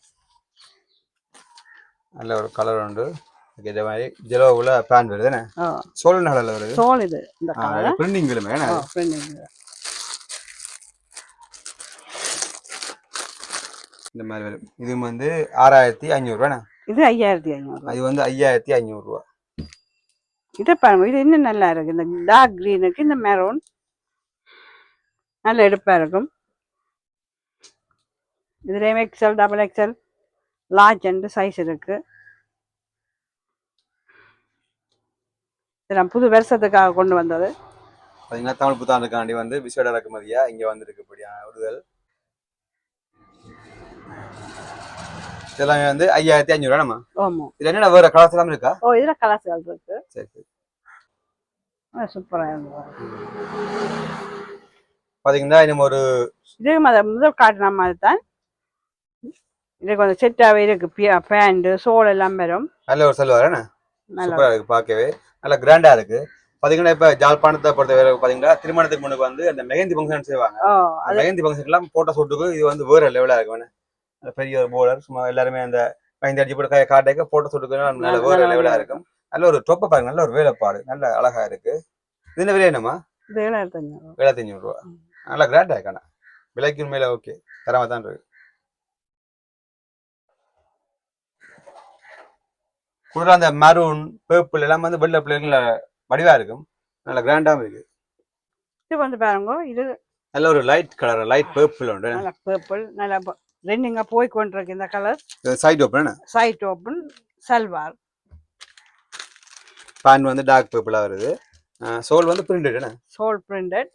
நல்ல ஒரு கலர் உண்டு. இதே மாதிரி ஜெலோவுல பேண்ட் வருது. என்ன சோல் கலர்ல வருது. சோல் இது இந்த கலர் பிரிண்டிங் விலுமே. என்ன பிரிண்டிங் இந்த மாதிரி வரும். இது வந்து 6500 ரூபா. இது 5500. இது வந்து 5500 ரூபா. இதை பாருங்க. இது இன்னும் நல்லா இருக்கு. இந்த டார்க் கிரீனுக்கு இந்த மெரூன் நல்ல எடுப்பா இருக்கும். இதுல XL, double XL, large and size இருக்கு. இதெல்லாம் புது வருஷத்துக்காக கொண்டு வந்தது. பார்த்தீங்கன்னா தமிழ் புத்தாண்டுக்காண்டி வந்து விசேட இறக்குமதியா இங்க வந்திருக்கக்கூடியான விடுதல். இதெல்லாமே வந்து 5500 ரூபா. நம்ம ஆமா. இதுல என்ன வேற கலர்ஸ் எல்லாம் இருக்கா? இதுல கலர்ஸ் இருக்கு. சரி சரி. சூப்பரா இருக்கு. பாத்தீங்கன்னா இன்னும் ஒரு இது முதல் காட்டின மாதிரி தான். இது கொஞ்சம் செட்டாவே இருக்கு. பேண்ட் சோல் எல்லாம் வரும். நல்ல ஒரு சல்வார். என்ன சூப்பரா இருக்கு பார்க்கவே. நல்ல கிராண்டா இருக்கு. பாத்தீங்கன்னா இப்ப ஜாழ்ப்பாணத்தை பொறுத்த வரை பாத்தீங்கன்னா திருமணத்துக்கு முன்னுக்கு வந்து அந்த மெஹந்தி ஃபங்க்ஷன் செய்வாங்க. மெஹந்தி ஃபங்க்ஷன் எல்லாம் போட்டோ ஷூட்டுக்கு இது வந்து வேற லெவலா இருக்கு. பெரிய ஒரு போர்டர் சும்மா எல்லாருமே அந்த மெஹந்தி அடிச்சு போட்டு காட்டைக்க போட்டோ ஷூட்டுக்கு நல்ல வேற லெவலா இருக்கும். நல்ல ஒரு டொப்பை பாருங்க. நல்ல ஒரு வேலைப்பாடு நல்ல அழகா இருக்கு. இது விலை என்னமா? 7500 ரூபா. நல்லா கிராண்டா இருக்கான விலைக்கு உண்மையில ஓகே தரமா தான் இருக்கு. கூட அந்த மரூன் பேர்பிள் எல்லாம் வந்து வெள்ளை பிள்ளைங்கள வடிவா இருக்கும். நல்ல கிராண்டாவும் இருக்கு. இது வந்து பாருங்க. இது நல்ல ஒரு லைட் கலர் லைட் பேர்பிள் உண்டு. நல்ல பேர்பிள் நல்ல ரெண்டுங்க போய் கொண்டிருக்கு இந்த colour. Side open side open salwar. Pant வந்து டார்க் பர்பிளா வருது. சோல் வந்து பிரிண்டட். Soul printed.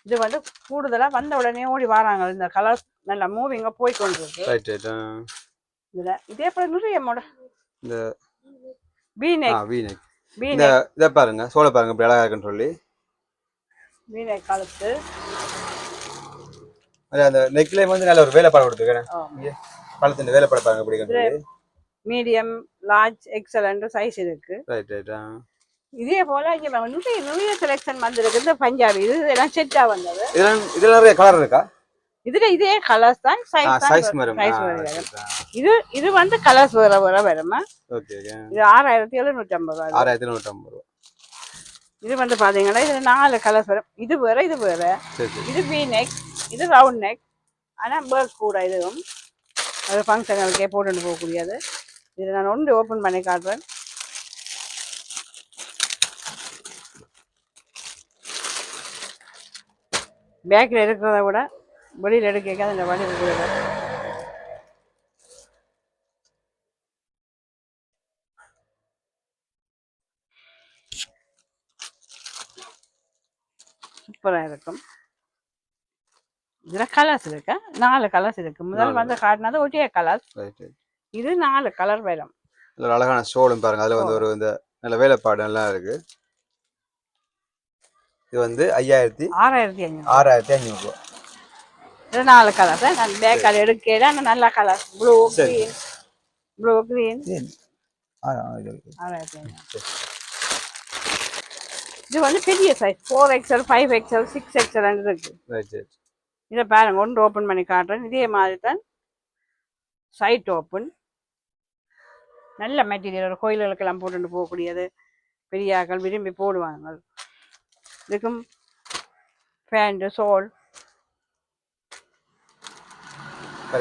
இது வந்து கூடுதலா வந்த உடனே ஓடி வராங்க. இந்த கலர் நல்லா மூவிங்கா போய் கொண்டிருக்கு. Right right. இதுல இதே போல நிறைய மாடல். இந்த V-neck. V-neck. இந்த V-neck. இத பாருங்க, சோல பாருங்க இப்படி அழகா இருக்குன்னு சொல்லி. V-neck கழுத்து. அந்த நெக்லைன் வந்து நல்ல ஒரு வேலைப்பாடு கொடுத்துருக்கேன். இங்க கழுத்து வேலைப்பாடு பாருங்க இப்படி இருக்குன்னு. மீடியம், லார்ஜ், எக்ஸல் என்ற சைஸ் இருக்கு. Right right. இதே போல இங்க நிறைய செலக்ஷன் வந்திருக்கு. இந்த பஞ்சாபி இது எல்லாம் செட்டா வந்தது. இதுல நிறைய கலர் இருக்கா? இதுல இதே கலர்ஸ் தான், சைஸ் வரும். இது வந்து கலர்ஸ் வேற வேற வருமா? Okay okay. இது 6750. 6750. இது வந்து பாத்தீங்கன்னா இதுல 4 கலர்ஸ் வரும். இது வேற இது வேற. இது V-neck, இது ரவுண்ட் நெக். ஆனா பர்க் கூட இதுவும் அது ஃபங்க்ஷனுக்கே போட்டுட்டு போகக்கூடியது. இது நான் ஒன்று ஓப்பன் பண்ணி காட்டுறேன். பேக்கில் இருக்கிறத விட வெளியில் எடுக்க அந்த வழி இருக்கிறது. சூப்பராக இருக்கும். இதில் கலர்ஸ் இருக்கு. 4 கலர்ஸ் இருக்கு. முதல் வந்து காட்டினது ஒட்டிய கலர்ஸ். இது 4 கலர் வரும். அழகான ஸ்டோலும் பாருங்க. அதுல வந்து ஒரு இந்த நல்ல வேலைப்பாடு நல்லா இருக்கு. இது வந்து 6500. இது 4 கலர். நான் பேக்கால் எடுக்கல. நல்ல colour blue green. Blue green 6500. இது வந்து பெரிய சைஸ் 4XL 5XL 6XL இருக்கு. இதை பாருங்க ஒன்று ஓப்பன் பண்ணி காட்டுறேன். இதே மாதிரி தான் சைட் ஓப்பன். நல்ல மெட்டீரியல். ஒரு கோயில்களுக்கெல்லாம் போட்டுட்டு போகக்கூடியது. பெரியாக்கள் விரும்பி போடுவாங்க. இதுக்கும் பேண்ட் சோல்.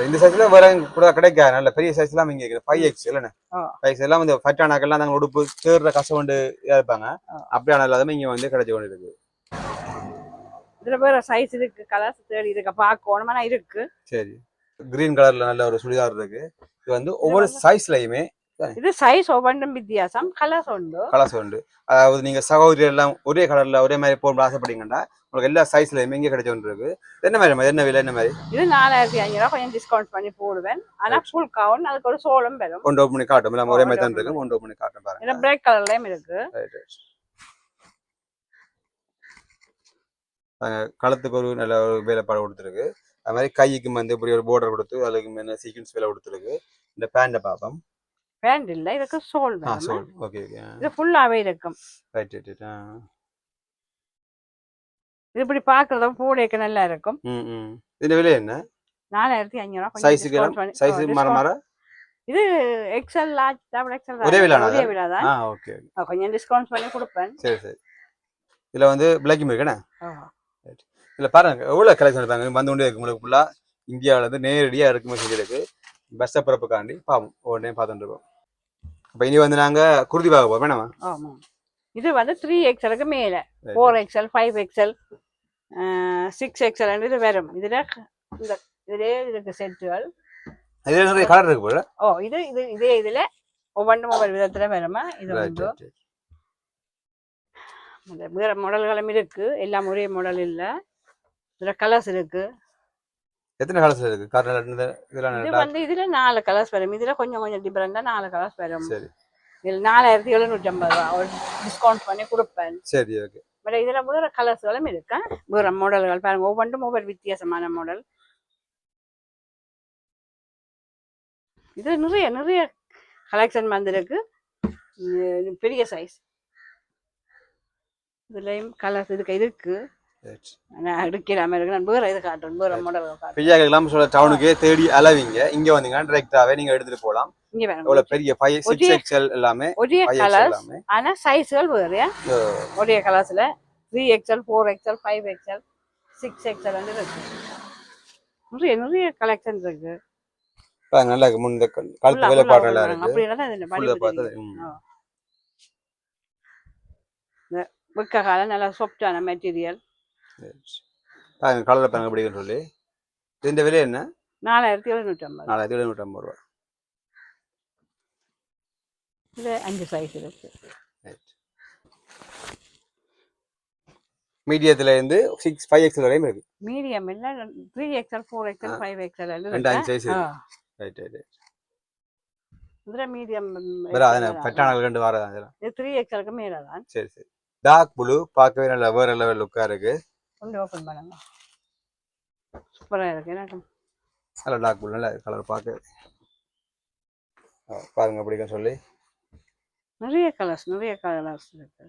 இந்த சைஸ்ல வேற கூட கிடைக்காது. நல்ல பெரிய சைஸ் எல்லாம் இங்க 5XL 5XL எல்லாம் இந்த ஃபட்டானாக்கெல்லாம் நாங்கள் உடுப்பு தேடுற கஷ்டம் இருப்பாங்க. அப்படியான எல்லாமே இங்க வந்து கிடைச்சி கொண்டு இருக்கு. இதுல வேற சைஸ் இருக்கு. கலர்ஸ் தேடி இருக்க பார்க்கணும். ஆனா இருக்கு. சரி. கிரீன் கலர்ல நல்ல ஒரு சுடிதார் இருக்கு. இது வந்து ஒவ்வொரு சைஸ்லயுமே இது சைஸ் ஒவ்வொன்றும் வித்தியாசம். கலர்ஸ் உண்டு. அதாவது நீங்க சகோதரி எல்லாம் ஒரே கலர்ல ஒரே மாதிரி போட ஆசைப்பட்டீங்கன்னா உங்களுக்கு எல்லா சைஸ்லயுமே இங்கே கிடைச்சு கொண்டு இருக்கு. என்ன மாதிரி என்ன விலை என்ன மாதிரி? இது 4500 கொஞ்சம் டிஸ்கவுண்ட் பண்ணி போடுவேன். ஆனா ஃபுல் கவுன் அதுக்கு ஒரு சோளம் வரும். ஒன்று ஓப்பன் பண்ணி காட்டும். எல்லாம் ஒரே மாதிரி தான் இருக்கு. ஒன்று ஓப்பன் பண்ணி காட்டும் பாருங்க. இது பிளாக் கலர்லயும் இருக்கு. கழுத்துக்கு ஒரு நல்ல ஒரு வேலைப்பாடு கொடுத்துருக்கு. அது மாதிரி கைக்கு வந்து இப்படி ஒரு போர்டர் கொடுத்து அதுக்கு மேல சீக்வன்ஸ் வேலை கொடுத்துருக்கு. இந்த பேண்ட பாப்போம். பேண்ட் இல்ல, இதுக்கு சோல் வரும். சோல். Okay okay. இது ஃபுல்லாவே இருக்கும். Right right. இது இப்படி பாக்குறத போடேக்க நல்லா இருக்கும். இந்த விலை என்ன? 4500. சைஸ் மாற இது XL லார்ஜ் டபுள் XL ஒரே விலை தான். ஓகே. கொஞ்சம் டிஸ்கவுண்ட் பண்ணி கொடுப்பேன். சரி சரி. இதுல வந்து பிளாக் இருக்கேனே. இதுல பாருங்க எவ்வளவு கலெக்ஷன் இருக்காங்க. வந்து கொண்டே இருக்கு. உங்களுக்கு ஃபுல்லா இந்தியாவில இருந்து நேரடியா இறக்குமதி செஞ்சிருக்கு. பஸ் பிறப்புக்காண்டி பாவம் உடனே பார்த்துட்டு இருக்கோம். அப்ப இனி வந்து நாங்க குருதி பார்க்க போறோம். வேணாமா? ஆமா. இது வந்து 3XLக்கு மேல 4XL 5XL 6XL இது வரும். இதுல இந்த இதுக்கு செட்டுகள். இதுல நிறைய கலர் இருக்கு போல. இதுல ஒவ்வொன்றும் ஒவ்வொரு விதத்துல வருமா. இது வந்து வேற மாடல்களும் இருக்கு. எல்லாம் ஒரே மாடல் இல்ல. இதுல கலர்ஸ் இருக்கு. எத்தனை கலர்ஸ் இருக்கு? இது வந்து இதுல 4 கலர்ஸ் வரும். இதுல கொஞ்சம் டிஃபரெண்டா 4 கலர்ஸ் வரும். சரி. இதுல 4750 ஒரு டிஸ்கவுண்ட் பண்ணி கொடுப்பேன். சரி ஓகே. பட் இதுல வேற கலர்ஸ்களும் இருக்கு. வேற மாடல்கள் பாருங்க. ஒவ்வொன்றும் ஒவ்வொரு வித்தியாசமான மாடல். இது நிறைய கலெக்ஷன் வந்திருக்கு. பெரிய சைஸ். இதுலயும் கலர்ஸ் இருக்கு. நான் எடுக்கிறாம இருக்கு. நான் வேற இது காட்டுறேன். வேற மாடல் காட்டுறேன். பெரியாக்கெல்லாம் சொல்ல டவுனுக்கே தேடி அலைவீங்க. இங்க வந்தீங்கன்னா டைரக்டாவே நீங்க எடுத்துட்டு போலாம். இங்க வேணும். இவ்வளவு பெரிய 5 6XL எல்லாமே ஒரே கலர்ஸ். ஆனா சைஸ்கள் வேறயா. ஒரே கலர்ஸ்ல 3XL 4XL 5XL 6XL இருக்கு. நிறைய கலெக்ஷன் இருக்கு. நல்லா இருக்கு. முன்ன கழுத்து வேலைப்பாடு நல்லா இருக்கு. அப்படியே தான் இந்த பாடி பார்த்தது. வெக்க கால நல்ல சாஃப்ட்டான மெட்டீரியல். பாருங்க கலர் பாருங்க எப்படி சொல்லி. இந்த விலை என்ன? 4750. 4750 ரூபா. இது 5 சைஸ் இருக்கு. மீடியத்துல இருந்து 5XL வரையும் இருக்கு. மீடியம் இல்ல 3XL 4XL 5XL ரெண்டு 5 சைஸ் இருக்கு. ரைட். இதுல மீடியம் வேற அதன பட்டானல் ரெண்டு வரதா இதெல்லாம். இது 3XLக்கு மேல தான். சரி. டார்க் ப்ளூ பார்க்கவே நல்ல வேற லெவல் லுக்கா இருக்கு. கொஞ்சம் ஓபன் பண்ணுங்க. சூப்பரா இருக்கு. எனக்கு நல்ல டார்க் ப்ளூ நல்ல கலர் பார்க்க. பாருங்க அப்படிங்க சொல்லி. நிறைய கலர்ஸ் இருக்கு.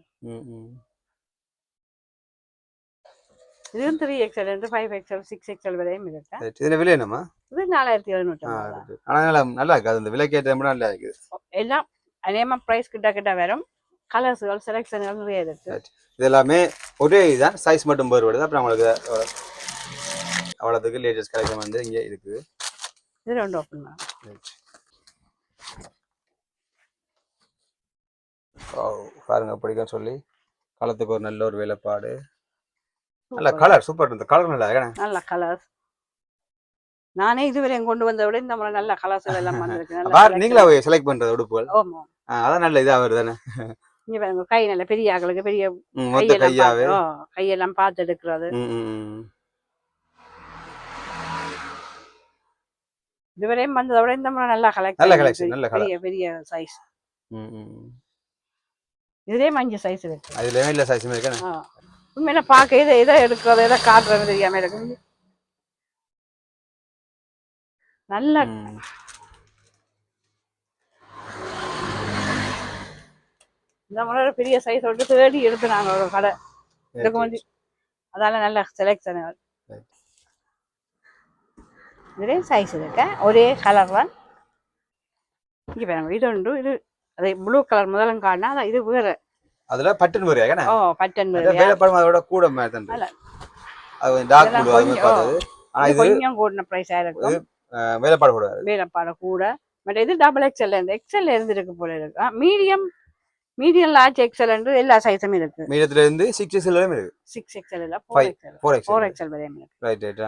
இது 3XL இருந்து 5XL 6XL வரையும் இருக்கு. இதுல விலை என்னமா? இது 4750. ஆனா நல்லா இருக்கு. அது விலைக்கு ஏற்ற மாதிரி நல்லா இருக்கு. எல்லாம் அநேகமா பிரைஸ் கிட்ட வரும். கலர்ஸ்கள் செலக்ஷன்கள் நிறைய இருக்கு. இது எல்லாமே ஒரே இதுதான், சைஸ் மட்டும் வேறுபடுது. அப்புறம் உங்களுக்கு அவ்வளோத்துக்கு லேட்டஸ்ட் கலெக்ஷன் வந்து இங்கே இருக்குது. இது ரெண்டு ஓப்பன் பண்ணலாம். பாருங்க பிடிக்கும் சொல்லி களத்துக்கு ஒரு நல்ல ஒரு வேலைப்பாடு. நல்ல கலர் சூப்பர். இந்த கலர் நல்ல கலர்ஸ். நானே இதுவரை கொண்டு வந்த விட இந்த மாதிரி நல்ல கலர்ஸ் எல்லாம் வந்திருக்கு. நீங்களா செலக்ட் பண்றது உடுப்புகள்? ஆமா. அதான் நல்ல இதா வருது தானே. இங்க பாருங்க கை நல்ல பெரிய ஆகளுக்கு பெரிய கையெல்லாம் பார்த்து எடுக்கிறது. இதுவரையும் வந்ததை விட இந்த மாதிரி நல்ல கலெக்ஷன் பெரிய பெரிய சைஸ். இதுலயே 5 சைஸ் இருக்கு. அதுலயே இல்ல சைஸ் இருக்கு. உண்மையில பார்க்க எதை எடுக்கிறது எதை காட்டுறது தெரியாம இருக்கு. நல்ல இந்த மாதிரி பெரிய சைஸ் விட்டு தேடி எடுத்து நாங்க ஒரு கடை இதுக்கு வந்து அதால நல்ல செலக்ஷன். இதுலேயே சைஸ் இருக்கு. ஒரே கலர் தான். இங்கே பாருங்க இது உண்டு. இது அதே ப்ளூ கலர் முதலும் காட்டினா அதான் இது வேற. அதுல பட்டன் வரையா? பட்டன் வரையா? வேலைப்பாடு அதோட கூட மாதிரி தான். அது டார்க் ப்ளூ அது பார்த்தது. ஆனா இது கொஞ்சம் கூடின பிரைஸா இருக்கும். வேலைப்பாடு கூட. வேலைப்பாடு கூட. பட் இது டபுள் எக்ஸ்எல் இருந்து எக்ஸ்எல் இருக்கு போல இருக்கு. மீடியம் லார்ஜ் எக்ஸ்எல் என்று எல்லா சைஸும் இருக்கு. மீடியத்துல இருந்து 6XL வரையும் இருக்கு. 6XL இல்ல 4XL வரையும் இருக்கு. ரைட்.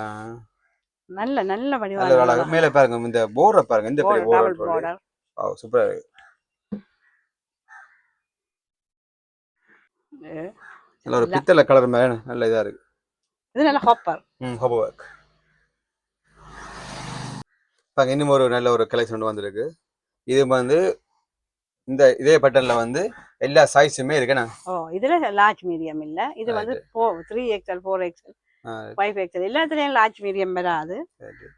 நல்ல நல்ல வடிவான நல்ல மேல பாருங்க இந்த போர்டர் பாருங்க. இந்த பெரிய போர்டர். சூப்பரா இருக்கு. நல்ல ஒரு பித்தளை கலர் மேல நல்ல இதா இருக்கு. இது நல்ல ஹாப்பர் ஒர்க். பாருங்க இன்னும் ஒரு நல்ல ஒரு கலெக்ஷன் வந்திருக்கு. இது வந்து இந்த இதே பட்டன்ல வந்து எல்லா சைஸுமே இருக்குண்ணா. இதுல லார்ஜ் மீடியம் இல்ல. இது வந்து 3XL 4XL 5XL எல்லாத்துலயும் லார்ஜ் மீடியம் வராது.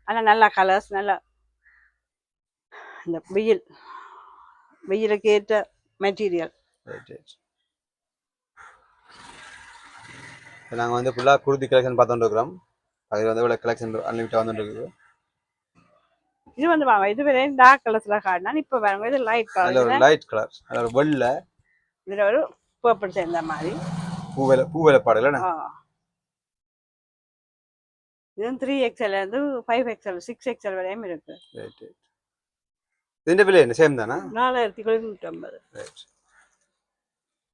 ஆனா நல்ல கலர்ஸ் நல்ல இந்த வெயிலுக்கு ஏற்ற மெட்டீரியல். நாங்கள் வந்து ஃபுல்லாக குர்த்தி கலெக்ஷன் பார்த்துட்டு இருக்கிறோம். அதில் வந்து இவ்வளோ கலெக்ஷன் அன்லிமிட்டாக வந்துட்டு இருக்குது. இது வந்து வாங்க இது வேற டார்க் கலர்ஸ்ல காட்டினா இப்போ பாருங்க இது லைட் கலர். நல்ல ஒரு லைட் கலர். நல்ல ஒரு வெள்ளை. இதுல ஒரு பர்பிள் சேர்ந்த மாதிரி பூவேல பாடல் இல்ல. இது 3XL இருந்து 5XL 6XL வரையும் இருக்கு. ரைட். ഇതിന്റെ விலை என்ன சேம் தானா? 4750. ரைட்.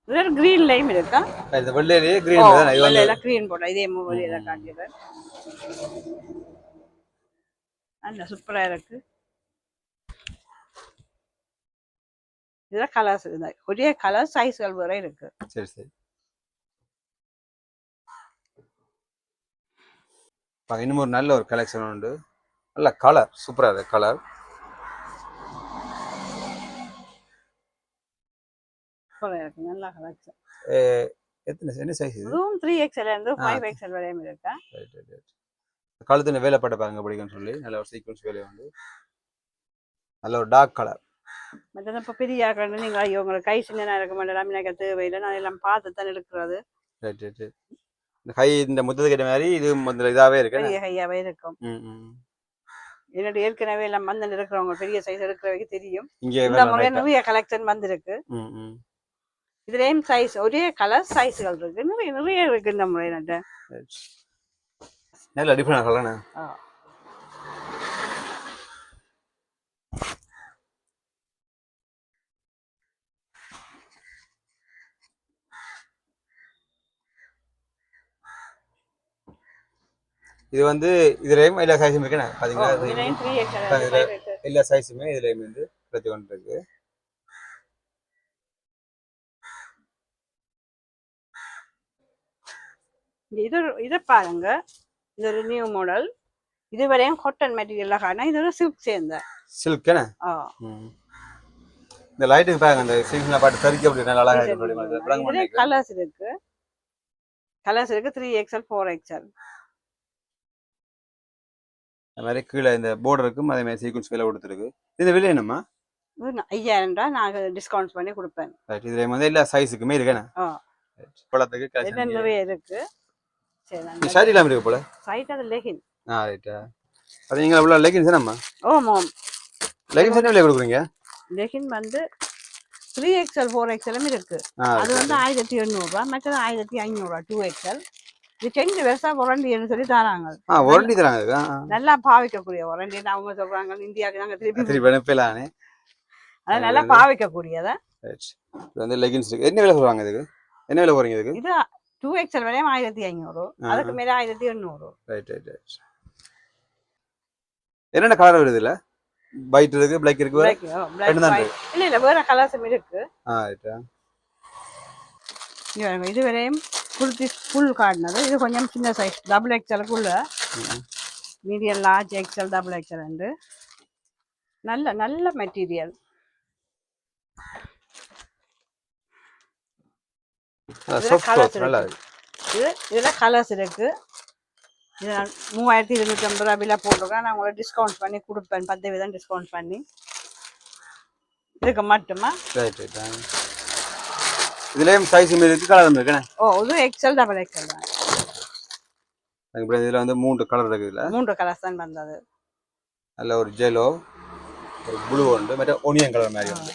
இதுல கிரீன் லைம் இருக்கா? இந்த வெள்ளையிலே கிரீன் தான. இது வெள்ளையில கிரீன் போட இதே மூவலில காட்டியது. நல்ல சூப்பரா இருக்கு. இதுல கலர்ஸ் இருக்கு. ஒரே கலர் சைஸ்கள் வரை இருக்கு. சரி. இன்னும் ஒரு நல்ல ஒரு கலெக்ஷன் உண்டு. நல்ல கலர் சூப்பரா இருக்கு கலர். சூப்பரா இருக்கு நல்ல கலெக்ஷன். என்ன சைஸ் இது? ரூம் 3XL இருந்து 5XL வரையும் இருக்கு. ரைட். கழுத்துல வேலைப்பட்ட பாருங்க பிடிக்கும்னு சொல்லி நல்ல ஒரு சீக்வன்ஸ் வேலை உண்டு. நல்ல ஒரு டார்க் கலர். மற்ற இப்போ பெரிய ஆக்கள் நீங்கள் ஐயோ உங்களுக்கு கை சின்னதாக இருக்க மாட்டேன் எனக்கு தேவையில்லை நான் எல்லாம் பார்த்து தான் எடுக்கிறது. ரைட். இந்த கை இந்த முத்தது கேட்ட மாதிரி இது முதல்ல இதாகவே இருக்கு. பெரிய கையாகவே இருக்கும். என்னோட ஏற்கனவே எல்லாம் வந்து இருக்கிறவங்க பெரிய சைஸ் எடுக்கிறவங்க தெரியும். இந்த முறை நிறைய கலெக்ஷன் வந்திருக்கு. இதுலேயும் சைஸ் ஒரே கலர் சைஸ்கள் இருக்கு. நிறைய இருக்கு இந்த முறை. நல்ல டிஃபரெண்ட் கலர்னா. இது வந்து இதுலயும் எல்லா சைஸும் இருக்குண்ணே பாத்தீங்களா இதுலேயும் 3XL இதுல 5XL. எல்லா சைஸுமே இதுலயும் வந்து கிடைத்து கொண்டு இருக்கு. இதை பாருங்க, இது ஒரு நியூ மாடல். இதுவரையும் காட்டன் மெட்டீரியல்ல காணா, இது ஒரு சில்க் சேர்ந்த சில்க் என்ன இந்த லைட்டுக்கு பாருங்க அந்த சீசன்ல பாட்டு தரிக்க அப்படி நல்லா அழகா இதுல கலர்ஸ் இருக்கு. கலர்ஸ் இருக்கு 3XL 4XL. அது மாதிரி கீழே இந்த போர்டருக்கும் அதே மாதிரி சீக்வன்ஸ் விலை கொடுத்துருக்கு. இந்த விலை என்னம்மா? 5000 நான் டிஸ்கவுண்ட் பண்ணி கொடுப்பேன். ரைட். இதுல வந்து எல்லா சைஸுக்குமே இருக்கேண்ணே. பழத்துக்கு நிறைய இருக்கு. சரி சைட் இல்லாம இருக்கு போல. சைட் அது லெகின். ரைட்டா. அது நீங்க உள்ள லெகின்ஸ் என்னம்மா? ஆமா. லெகின்ஸ் என்ன விலை கொடுக்குறீங்க? லெகின் வந்து 3XL 4XL இருக்கு. அது வந்து 1800 ரூபாய், மற்றது 1500 2XL. இது 10 வருஷம் வாரண்டின்னு சொல்லி தராங்க. வாரண்டி தராங்க. நல்லா பாவிக்கக்கூடிய வாரண்டி. அவங்க சொல்றாங்க இந்தியாவுக்கு நாங்க திருப்பி அனுப்பலானே. அது நல்லா பாவிக்கக்கூடியதா. இது வந்து லெகின்ஸ் இருக்கு. என்ன விலை சொல்றாங்க இதுக்கு? என்ன விலை போறீங்க இதுக்கு? இது 2XL வரையும் 1500, அதுக்கு மேல 1800. Right right right. என்னென்ன கலர் வருது இல்ல? ஒயிட் இருக்கு, black இருக்கு, இல்ல வேற கலர்ஸ் இருக்கு. ரைட்டா. இது வரையும் ஃபுல் கார்டுனது. இது கொஞ்சம் சின்ன சைஸ் XXL குள்ள, மீடியம் லார்ஜ் XL XXL உண்டு. நல்ல நல்ல மெட்டீரியல். இதுல கலர்ஸ் இருக்கு. இது 3250 ரூபாய் விலை போட்டிருக்கேன். நான் உங்களுக்கு டிஸ்கவுண்ட் பண்ணி கொடுப்பேன், 10% டிஸ்கவுண்ட் பண்ணி. இதுக்கு மட்டுமா? இதுலயும் சைஸ் இருக்கு, கலர் இருக்கு. இது XL XXL தான். இதுல வந்து 3 கலர் இருக்கு. இதுல 3 கலர்ஸ் தான் வந்தது. நல்ல ஒரு ஜெலோ, ஒரு ப்ளூ உண்டு, மற்ற ஒனியன் கலர் மாதிரி உண்டு.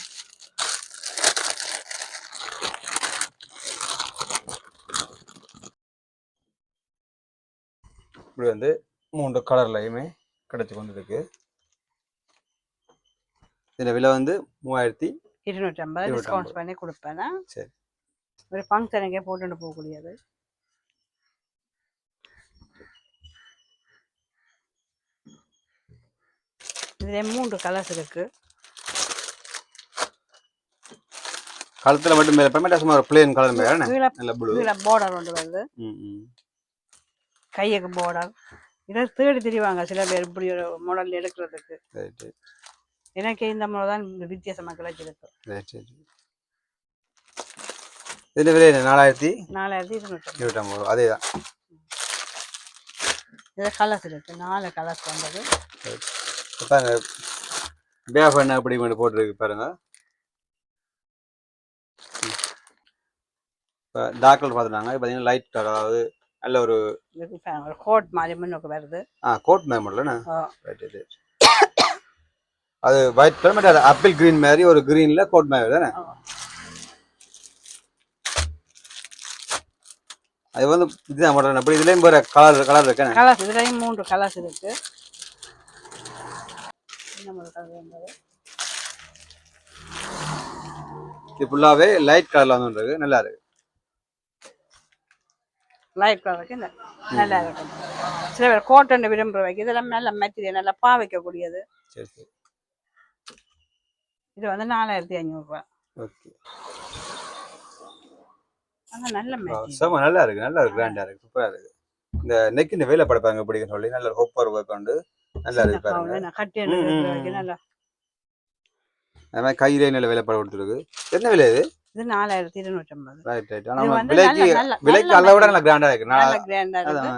இப்படி வந்து 3 கலர்லயுமே கிடைச்சு கொண்டு இருக்கு. இதுல விலை வந்து 3250 டிஸ்கவுண்ட் பண்ணி கொடுப்பேன். சரி. ஒரு ஃபங்க்ஷனுக்கே போட்டுட்டு போகக்கூடியது. இதுல 3 கலர்ஸ் இருக்கு. கழுத்துல மட்டும் மேல பரமேட்டா சும்மா ஒரு ப்ளேன் கலர் மேல நல்ல ப்ளூ. இதுல பார்டர் ஒன்று வருது. கையக்கு பார்டர். இதை தேடி திரிவாங்க சில பேர் இப்படி ஒரு மாடல் எடுக்கிறதுக்கு. எனக்கு இந்த மாடல் தான் வித்தியாசமா கிடைச்சிருக்கு. இது விலை 4250. அதேதான். இதுல கலர்ஸ் இருக்கு. 4 கலர்ஸ் வந்தது. பாருங்க பேஃபன் அப்படி கொண்டு போட்டுருக்கு பாருங்க. இப்போ டார்க் கலர் பார்த்துட்டாங்க. இப்போ பார்த்தீங்கன்னா லைட் கலர், அதாவது நல்ல ஒரு கோட் மாதிரி முன்னுக்கு வருது. கோட் மாதிரி இல்லைண்ணா. ரைட் இது அது ஒயிட் கலர், அது ஆப்பிள் கிரீன் மாதிரி ஒரு கிரீன்ல கோட் மாதிரி தானே. அது வந்து இதுதான் மாடல். அப்படி இதுலயும் வேற கலர் இருக்கு. கலர்ஸ் இதுலயும் 3 கலர்ஸ் இருக்கு. இது ஃபுல்லாவே லைட் கலர்ல வந்துருக்கு. நல்லா இருக்கு. லைட் கலருக்கு நல்லா இருக்கு. சில பேர் காட்டன் விரும்புறவைக்கு இதெல்லாம் நல்ல மெட்டீரியல், நல்லா பாவிக்கக்கூடியது. சரி சரி. இது வந்து 4500 ரூபாய். ஓகே. நல்ல மெட்டீரியல். சம நல்லா இருக்கு. நல்லா இருக்கு. கிராண்டா இருக்கு. சூப்பரா இருக்கு. இந்த நெக் இந்த வேலை படுப்பாங்க பிடிக்கும் சொல்லி நல்ல ஹோப்பர் ஒர்க் உண்டு. நல்லா இருக்கு பாருங்க. நான் கட்டி எடுக்கிறதுக்கு நல்லா. அந்த மாதிரி கையிலே நல்ல வேலை பட கொடுத்துருக்கு. என்ன விலை இது? இது 4250. Right right. ஆனா விலைக்கு அதை விட நல்ல கிராண்டா இருக்கு. நல்ல கிராண்டா இருக்கு.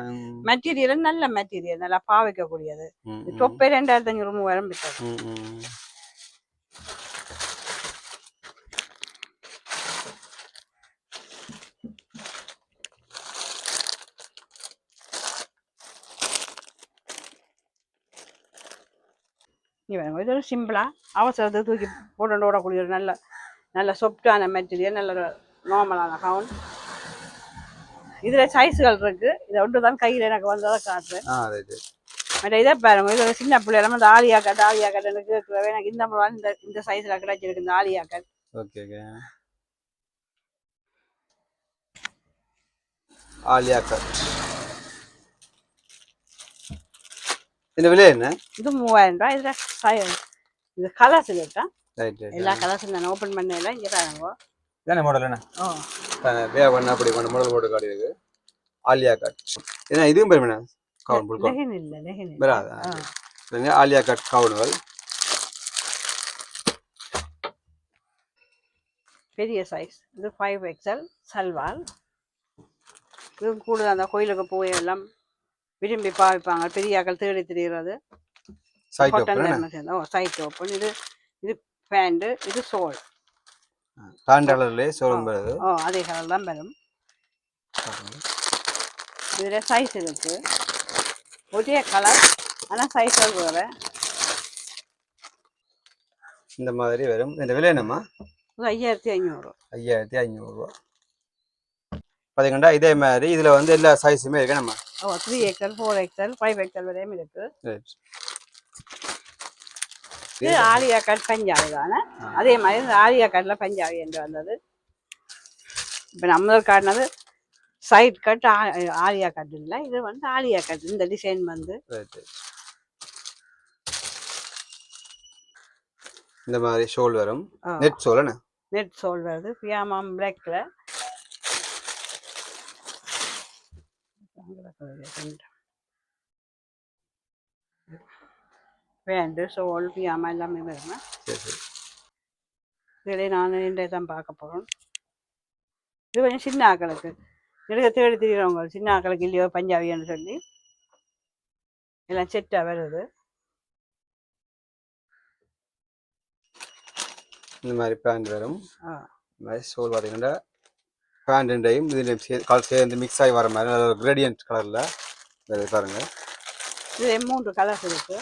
மெட்டீரியல் நல்ல மெட்டீரியல், நல்லா பாவிக்க கூடியது. டொப்பே 2500 3000 வித்தது. இது ஒரு சிம்பிளா அவசரத்தை தூக்கி போட்டு ஓடக்கூடிய ஒரு நல்ல நல்ல சொப்டான மெட்டீரியல், நல்ல நார்மலான கவுன். இதுல சைஸ்கள் இருக்கு. இதை ஒன்று தான் கையில் எனக்கு வந்ததை காட்டுறேன். மற்ற இதை பாருங்க, இது ஒரு சின்ன பிள்ளைல இந்த ஆலியா கட் எனக்கு கேட்கவே எனக்கு இந்த மாதிரி இந்த சைஸ்ல கிடைச்சிருக்கு. இந்த ஆலியா கட் இந்த விலை என்ன? இது 3000 ரூபாய். இதில் இது கலர்ஸ் இருக்கா? ரைட் எல்லா கலர்ஸும் நான் ஓப்பன் பண்ணல. இங்கே பாருங்க. இதானே மாடல் என்ன? ஓ வே பண்ண அப்படி பண்ண மாடல் போட்டு காடி இருக்கு. ஆலியா கட். ஏன்னா இதுவும் பெருமைண்ணா கவுன் புல் கவுன். லெகின் இல்லை லெகின் வராது. ஆலியா கட் கவுனுகள். பெரிய சைஸ். இது 5XL சல்வார். இது கூட அந்த கோயிலுக்கு போய் எல்லாம் விரும்பி பாவிப்பாங்க. பெரியாக்கள் தேடி திரிகிறது. Side open. இது இது பேண்ட். இது சோல். பேண்ட் கலர்லேயே சோளம் வருது. அதே கலர் தான் வரும். இதில் சைஸ் இருக்கு. ஒரே கலர் ஆனால் சைஸ் வேறு. இந்த மாதிரி வரும். இந்த விலை என்னம்மா? 5500. 5500 பார்த்தீங்கன்னா இதே மாதிரி இதில் வந்து எல்லா சைஸுமே இருக்கு நம்ம. 3XL 4XL 5XL வரையும் இருக்கு. இது ஆலியா கட் பஞ்சாபி தானே. அதே மாதிரி இந்த ஆலியா கட்டில் பஞ்சாபி என்று வந்தது. இப்போ நம்மளுக்கு காட்டினது சைட் கட் ஆலியா கட் இல்லை. இது வந்து ஆலியா கட். இந்த டிசைன் வந்து இந்த மாதிரி ஷோல் வரும். நெட் ஷோல் என்ன? நெட் ஷோல் வருது. பியாமாம் பிளாக்ல. பேண்டு ஷோல் பியாமா எல்லாமே வருங்க. இதில் நான் இன்றைய தான் பார்க்க போகிறோம். இது கொஞ்சம் சின்ன ஆக்களுக்கு எடுக்க தேடி திரிகிறவங்க. சின்ன ஆக்களுக்கு இல்லையோ பஞ்சாபின்னு சொல்லி எல்லாம் செட்டாக வருது. இந்த மாதிரி பேண்ட் வரும். இந்த மாதிரி ஷோல் பார்த்தீங்கன்னா பேண்ட்டையும் இதுலையும் கலர் சேர்ந்து மிக்ஸ் ஆகி வர மாதிரி கிரேடியன்ட் கலரில் பாருங்க. இது 3 கலர்ஸ் இருக்கு.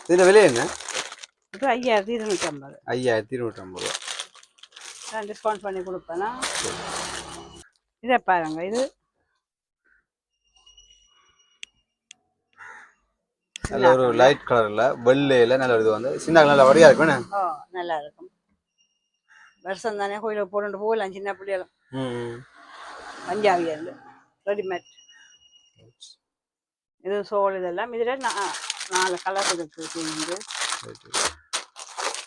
இதில் விலை என்ன? இது 5250. 5250 நான் டிஸ்கவுண்ட் பண்ணி கொடுப்பேன்னா. இதை பாருங்க. இது நல்ல ஒரு லைட் கலர்ல வெள்ளையில நல்ல இது வந்து சின்ன நல்ல வடியா இருக்கும். நல்லா இருக்கும். வருஷம் தானே கோயிலுக்கு போட்டு போகலாம். சின்ன பிள்ளைகளும் பஞ்சாபி ரெடிமேட். இது சோல் இதெல்லாம். இதில் 4 கலர்ஸ் இருக்கு.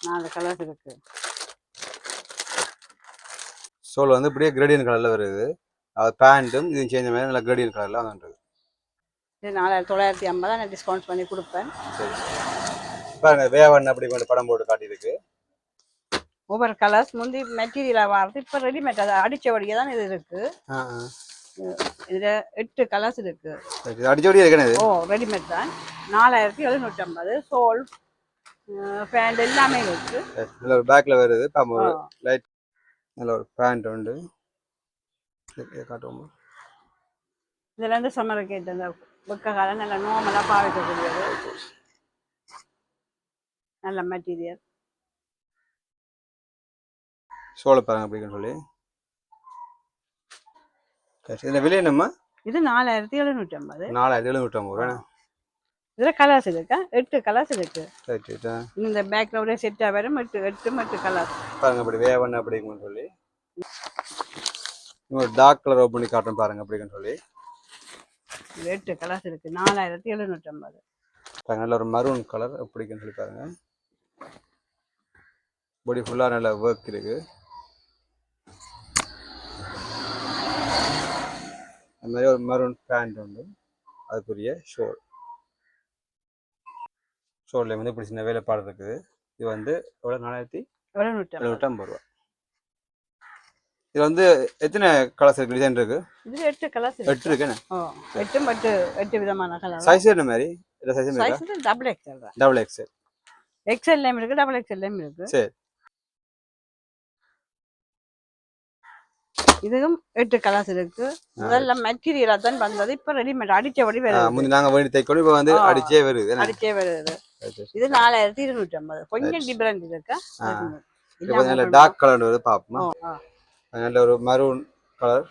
4 கலர்ஸ் இருக்கு. சோல் வந்து இப்படியே கிரேடியன் கலர்ல வருது. அது பேண்ட்டும் இது சேஞ்ச் மாதிரி நல்ல கிரேடியன் கலர்ல வந்துருக்கு. இது 4950 நான் டிஸ்கவுண்ட் பண்ணி கொடுப்பேன். பாருங்க வேவன் அப்படி கொஞ்சம் படம் போட்டு காட்டியிருக்கு. ஒவ்வொரு கலர்ஸ் முந்தி மெட்டீரியலாக வார்த்து இப்போ ரெடிமேட். அதை அடித்தபடியே தான் இது இருக்கு. இதில் 8 கலர்ஸ் இருக்கு. அடிச்சபடியே இருக்கு. ரெடிமேட் தான். 4750. சோல் பேண்ட் எல்லாமே இருக்கு. நல்ல ஒரு பேக்ல வருது. லைட் நல்ல ஒரு பேண்ட் உண்டு. காட்டுவோம். இதில் வந்து சம்மருக்கு ஏற்ற அந்த வெக்க காலம் நல்லா நார்மலாக பாவிக்கக்கூடியது. நல்ல மெட்டீரியல். சோள பாருங்க அப்படின்னு சொல்லி. இந்த விலை என்னம்மா? இது 4750. 4750. இதில் கலர்ஸ் இருக்கா? 8 கலர்ஸ் இருக்கு. இந்த பேக்ல ஒரே செட்டாக வரும். 8 கலர்ஸ் பாருங்க. அப்படி வேவன் அப்படிங்கன்னு சொல்லி டார்க் கலர் ஓப்பன் பண்ணி காட்டுறேன் பாருங்க அப்படின்னு சொல்லி. 8 கலர்ஸ் இருக்கு. 4750. நல்ல ஒரு மரூன் கலர் அப்படின்னு சொல்லி பாருங்க. பாடி ஃபுல்லா நல்ல ஒர்க் இருக்கு. அந்த மாதிரி ஒரு மரூன் பேண்ட் உண்டு. அதுக்குரிய ஷோல். ஷோல்ல வந்து இப்படி சின்ன வேலைப்பாடு இருக்குது. இது வந்து எவ்வளோ? 4750. இது வந்து எத்தனை கலர்ஸ் இருக்கு? டிசைன் இருக்கு. இது 8 கலர்ஸ் இருக்கு. 8 இருக்குன்னு. 8 விதமான கலர். சைஸ் என்ன மாதிரி? இந்த சைஸ் என்ன? சைஸ் டபுள் எக்ஸ்எல் தான். Double XL. எக்ஸ்எல்லையும் இருக்கு, டபுள் எக்ஸ்எல்லையும் இருக்கு. சரி. இதுவும் 8 கலர்ஸ் இருக்கு. முதல்ல மெட்டீரியலா தான் வந்தது. இப்போ ரெடிமேட் அடிச்சபடி வருது. முந்தி நாங்க வேண்டி தைக்கணும். இப்போ வந்து அடிச்சே வருது. அடிச்சே வருது. இது 4250. கொஞ்சம் டிஃபரண்ட் இருக்கு. இப்போ நல்ல டார்க் கலர் வருது பாப்போமா. நல்ல ஒரு மரூன் கலர்.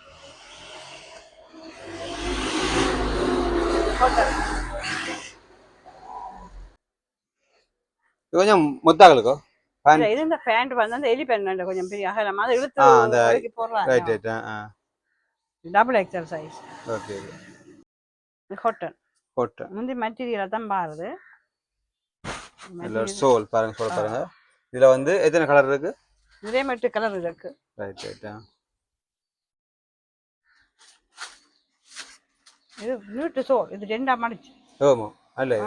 கொஞ்சம் மொத்தாகளுக்கோ இது இந்த பேண்ட் வந்து அந்த எலி பேண்ட் கொஞ்சம் பெரிய அகலமா அதை இழுத்து போடுறாங்க. Right right. Double XL size. Okay. Cotton. கோட்டை முந்தி மெட்டீரியலை தான் பாருது நல்ல ஒரு சோல் பாருங்க, சோல் பாருங்க. இதுல வந்து எத்தனை கலர் இருக்கு? நிறைய மெட்டு கலர் இருக்கு. Right right. இது நீட்டு சோல், இது 2ஆ மடிச்சு. ஆமா அல்ல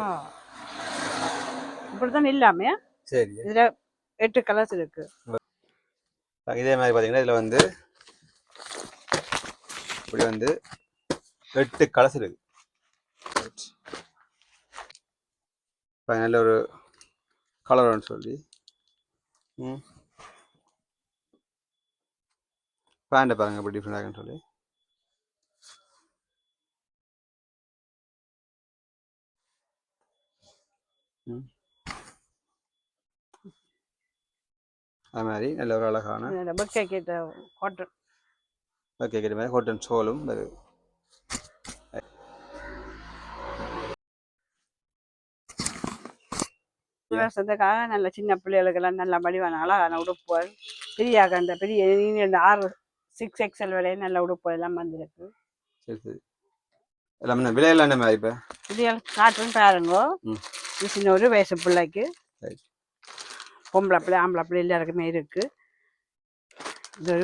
இப்படிதான் இல்லாம சரி. இதுல 8 கலர்ஸ் இருக்கு. இதே மாதிரி பாத்தீங்கன்னா இதுல வந்து இப்படி வந்து 8 கலர்ஸ் இருக்கு. நல்ல ஒரு கலர்னு சொல்லி பேண்ட்டை பாருங்க எப்படி டிஃப்ரெண்ட் ஆகுன்னு சொல்லி. அது மாதிரி நல்ல ஒரு அழகான காட்டன் கேட்குற மாதிரி காட்டன் சோலும் வருது. வருஷத்துக்காக நல்ல சின்ன பிள்ளைகளுக்கெல்லாம் நல்ல வடிவான அழகான உடுப்புகள், பெரிய அந்த பெரிய 6XL வரையும் நல்ல உடுப்பு எல்லாம் வந்திருக்கு. சரி சரி. எல்லாமே விலையெல்லாம் என்ன மாதிரி இப்போ இது காட்டுன்னு பாருங்கோ. இது சின்ன ஒரு வயசு பிள்ளைக்கு, பொம்பளை பிள்ளை ஆம்பளை பிள்ளை எல்லாருக்குமே இருக்கு. இது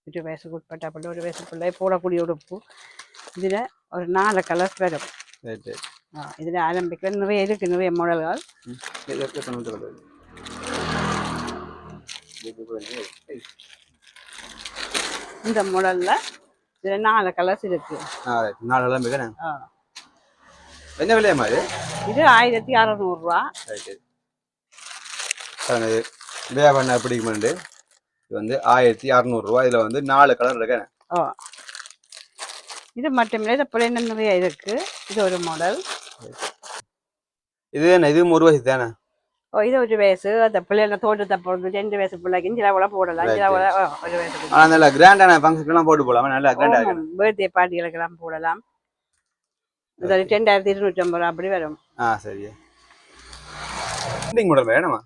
ஒரு வயசுக்கு உட்பட்ட பிள்ளை, ஒரு வயசு பிள்ளை போடக்கூடிய உடுப்பு. இதில் ஒரு 4 கலர்ஸ் வரும். இதில் ஆரம்பிக்கிற நிறைய இருக்கு, நிறைய மாடல்கள். இந்த மாடல்ல இதில் 4 கலர்ஸ் இருக்கு. 4 என்ன விலையா மாதிரி? இது 1600 ரூபா. பண்ண பிடிக்குமெண்டு இது வந்து 1600 ரூபா. இதுல வந்து 4 கலர் இருக்கு. இது மட்டும் இல்லை, இது பிள்ளைங்க நிறைய இருக்கு. இது ஒரு மாடல். இது என்ன? இது 1 வயசு தானே? இது ஒரு வயசு. அந்த பிள்ளைங்க தோட்டத்தை போடுறது 2 வயசு பிள்ளைக்கு கூட போடலாம். ஒரு வயசு நல்ல கிராண்டான ஃபங்க்ஷனுக்குலாம் போட்டு போடலாம். நல்லா கிராண்டா பர்த்டே பார்ட்டிகளுக்கெல்லாம் போடலாம். இது 2250 ரூபா அப்படி வரும். சரி. மாடல் வேணுமா?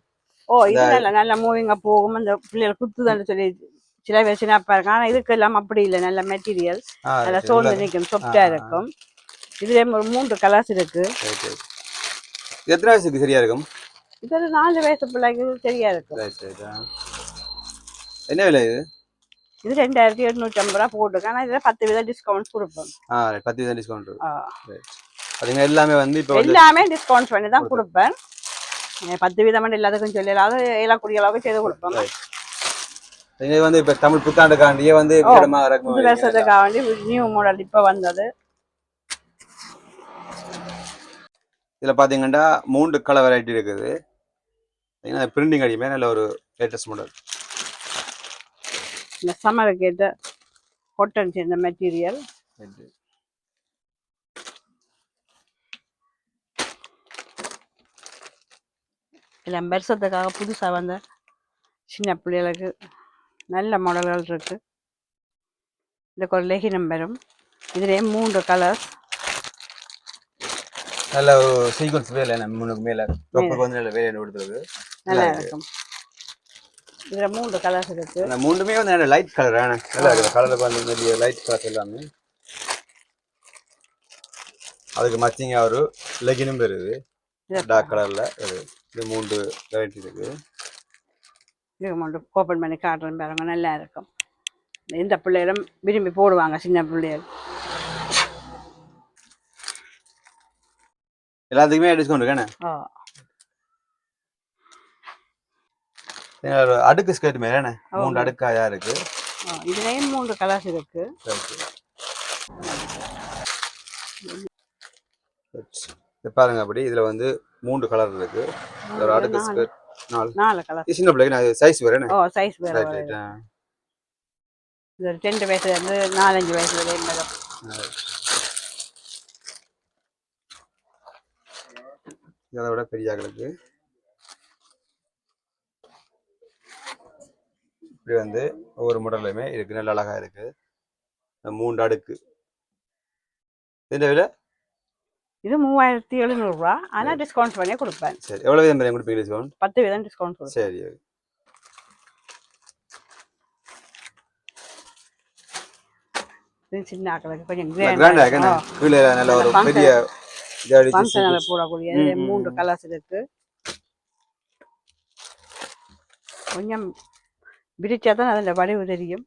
இது நல்ல மூவிங்கா போகும். அந்த பிள்ளைகள் குத்துதான்னு சொல்லி சில பேர் சின்ன பாருங்க. ஆனா இதுக்கு எல்லாம் அப்படி இல்லை, நல்ல மெட்டீரியல், நல்ல சோர்ந்து நிற்கும், சாஃப்டா இருக்கும். இதுல ஒரு 3 கலர்ஸ் இருக்கு. எத்தனை வயசுக்கு சரியா இருக்கும்? இது ஒரு 4 வயசு பிள்ளைக்கு சரியா இருக்கும். என்ன விலை இது? இது 2850 ரூபா போட்டுருக்கு. ஆனா இதுல 10% டிஸ்கவுண்ட் கொடுப்போம். 10% டிஸ்கவுண்ட். அதுங்க எல்லாமே வந்து இப்போ எல்லாமே டிஸ்கவுண்ட் பண்ணி தான் கொடுப்பேன். 10% எல்லாத்துக்கும் சொல்லலாம், அது ஏலக்கூடிய அளவுக்கு செய்து கொடுப்போம். இது வந்து இப்போ தமிழ் புத்தாண்டுக்காண்டியே வந்து புது வருஷத்துக்காண்டி நியூ மாடல் இப்போ வந்தது. இதில் பார்த்தீங்கன்னா 3 கலர் வெரைட்டி இருக்குது. பிரிண்டிங் அடிமே நல்ல ஒரு லேட்டஸ்ட் மாடல். இந்த சம்மருக்கு ஏற்ற காட்டன் சேர்ந்த மெட்டீரியல். இல்லை வருஷத்துக்காக புதுசாக வந்த சின்ன பிள்ளைகளுக்கு நல்ல மாடல்கள் இருக்கு. இதுக்கு ஒரு லெகினம் வரும். இதுலேயே 3 கலர்ஸ். நல்ல ஒரு சீக்வன்ஸ் வேலை, முன்னுக்கு மேலே டொப்புக்கு வந்து நல்ல வேலை கொடுத்துருக்கு, நல்லா இருக்கும். இதில் 3 கலர்ஸ் இருக்கு. அந்த 3மே வந்து நல்ல லைட் கலர். நல்லா இருக்குது கலர், வந்து லைட் கலர்ஸ் எல்லாமே. அதுக்கு மச்சிங்க ஒரு லெகினும் வருது டார்க் கலரில். இது 3 வெரைட்டி இருக்கு. இது மட்டும் ஓப்பன் பண்ணி காட்டுறேன் பாருங்க, நல்லா இருக்கும். எந்த பிள்ளைகளும் விரும்பி போடுவாங்க, சின்ன பிள்ளைகள். எல்லாத்துக்குமே டிஸ்கவுண்ட் இருக்கானே. அடுக்கு ஸ்கர்ட் மேலே 3 அடுக்காயா இருக்கு. இதுலேயும் 3 கலர்ஸ் இருக்கு. பாருங்க அப்படி இதுல வந்து 3 கலர் இருக்கு. ஒரு அடுக்கு ஸ்கர்ட் 4 கலர். சின்ன பிள்ளைக்கு சைஸ் வேற. சைஸ் வேற. இது 2 வயசுல இருந்து 4-5 வயசு வரையும் வரும். இதை விட பெரியாங்களுக்கு இப்படி வந்து ஒவ்வொரு மாடல்லையுமே இருக்கு, நல்ல அழகா இருக்கு. 3 அடுக்கு. இந்த விலை இது 3700 ரூபா. ஆனா டிஸ்கவுண்ட் பண்ணி கொடுப்பேன். சரி, எவ்வளவு வீதம் கொடுப்பீங்க டிஸ்கவுண்ட்? 10% டிஸ்கவுண்ட் கொடுப்பேன். சரி. இது சின்ன ஆக்களுக்கு கொஞ்சம் கிராண்டா இருக்கேன் கீழே நல்ல ஒரு பெரிய ஃபங்க்ஷனில் போடக்கூடிய இதுல 3 கலர்ஸ் இருக்கு. கொஞ்சம் பிரிச்சா தான் அதில் வடிவு தெரியும்.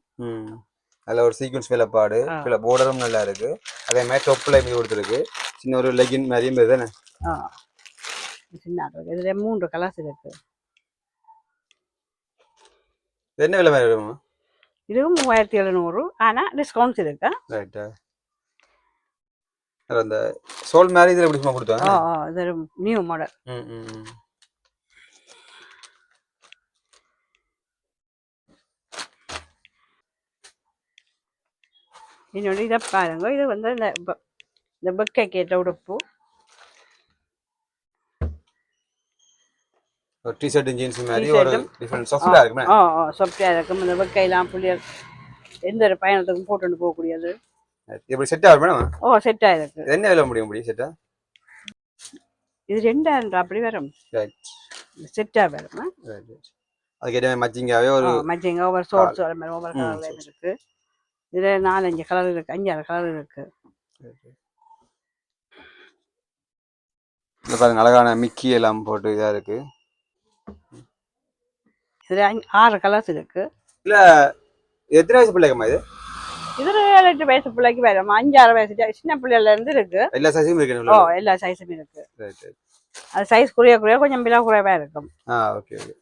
அதில் ஒரு சீக்வன்ஸ் வேலைப்பாடு கீழே போர்டரும் நல்லா இருக்கு. அதே மாதிரி டொப்பில் மீது கொடுத்துருக்கு. சின்ன ஒரு லெகின் மாதிரியும் இருக்குது தானே. சின்ன ஆக்களுக்கு இதுல 3 கலர்ஸ் இருக்கு. என்ன விலை மாதிரி வருமா? இதுவும் 3700. ஆனால் டிஸ்கவுண்ட்ஸ் இருக்கு. ரைட்டா. அந்த சோல் மாதிரி இதில் எப்படி சும்மா கொடுத்தாங்க? இது நியூ மாடல். என்னோட இதை பாருங்க. இது வந்து இந்த பெக்கை கேட்ட உடுப்பு. டிஷர்ட் ஜீன்ஸ் மாதிரி ஒரு டிஃபரண்ட் சாஃப்ட்டா இருக்குமே. சாஃப்ட்டா இருக்கும். இந்த பெக்கைலாம் புள்ளியர் எந்த ஒரு பயணத்துக்கும் போட்டுட்டு போகக்கூடியது. எப்படி செட் ஆகும் மேடம்? செட் ஆயிருக்கு. என்ன விலை முடியும் செட்டா? இது 2000 அப்படி வரும். செட்டா வரும். அதுக்கு என்ன மச்சிங்காவே ஒரு மச்சிங்கா ஒரு ஷார்ட்ஸ் வர மாதிரி ஒவ்வொரு கலர்லயும் இருக்கு. இதுல 4-5 கலர் இருக்கு, 5-6 கலர் இருக்கு. இந்த பாருங்க அழகான மிக்கி எல்லாம் போட்டு இதா இருக்கு. இதுல 6 கலர்ஸ் இருக்கு. இல்ல எத்தனை வயசு பிள்ளைங்கம்மா இது? இதுல 7-8 வயசு பிள்ளைக்கு வரும். 5-6 வயசு சின்ன பிள்ளைல இருந்து இருக்கு. எல்லா சைஸும் இருக்கு. எல்லா சைஸும் இருக்கு. அது சைஸ் குறைய கொஞ்சம் விலை குறைவா இருக்கும். Okay okay.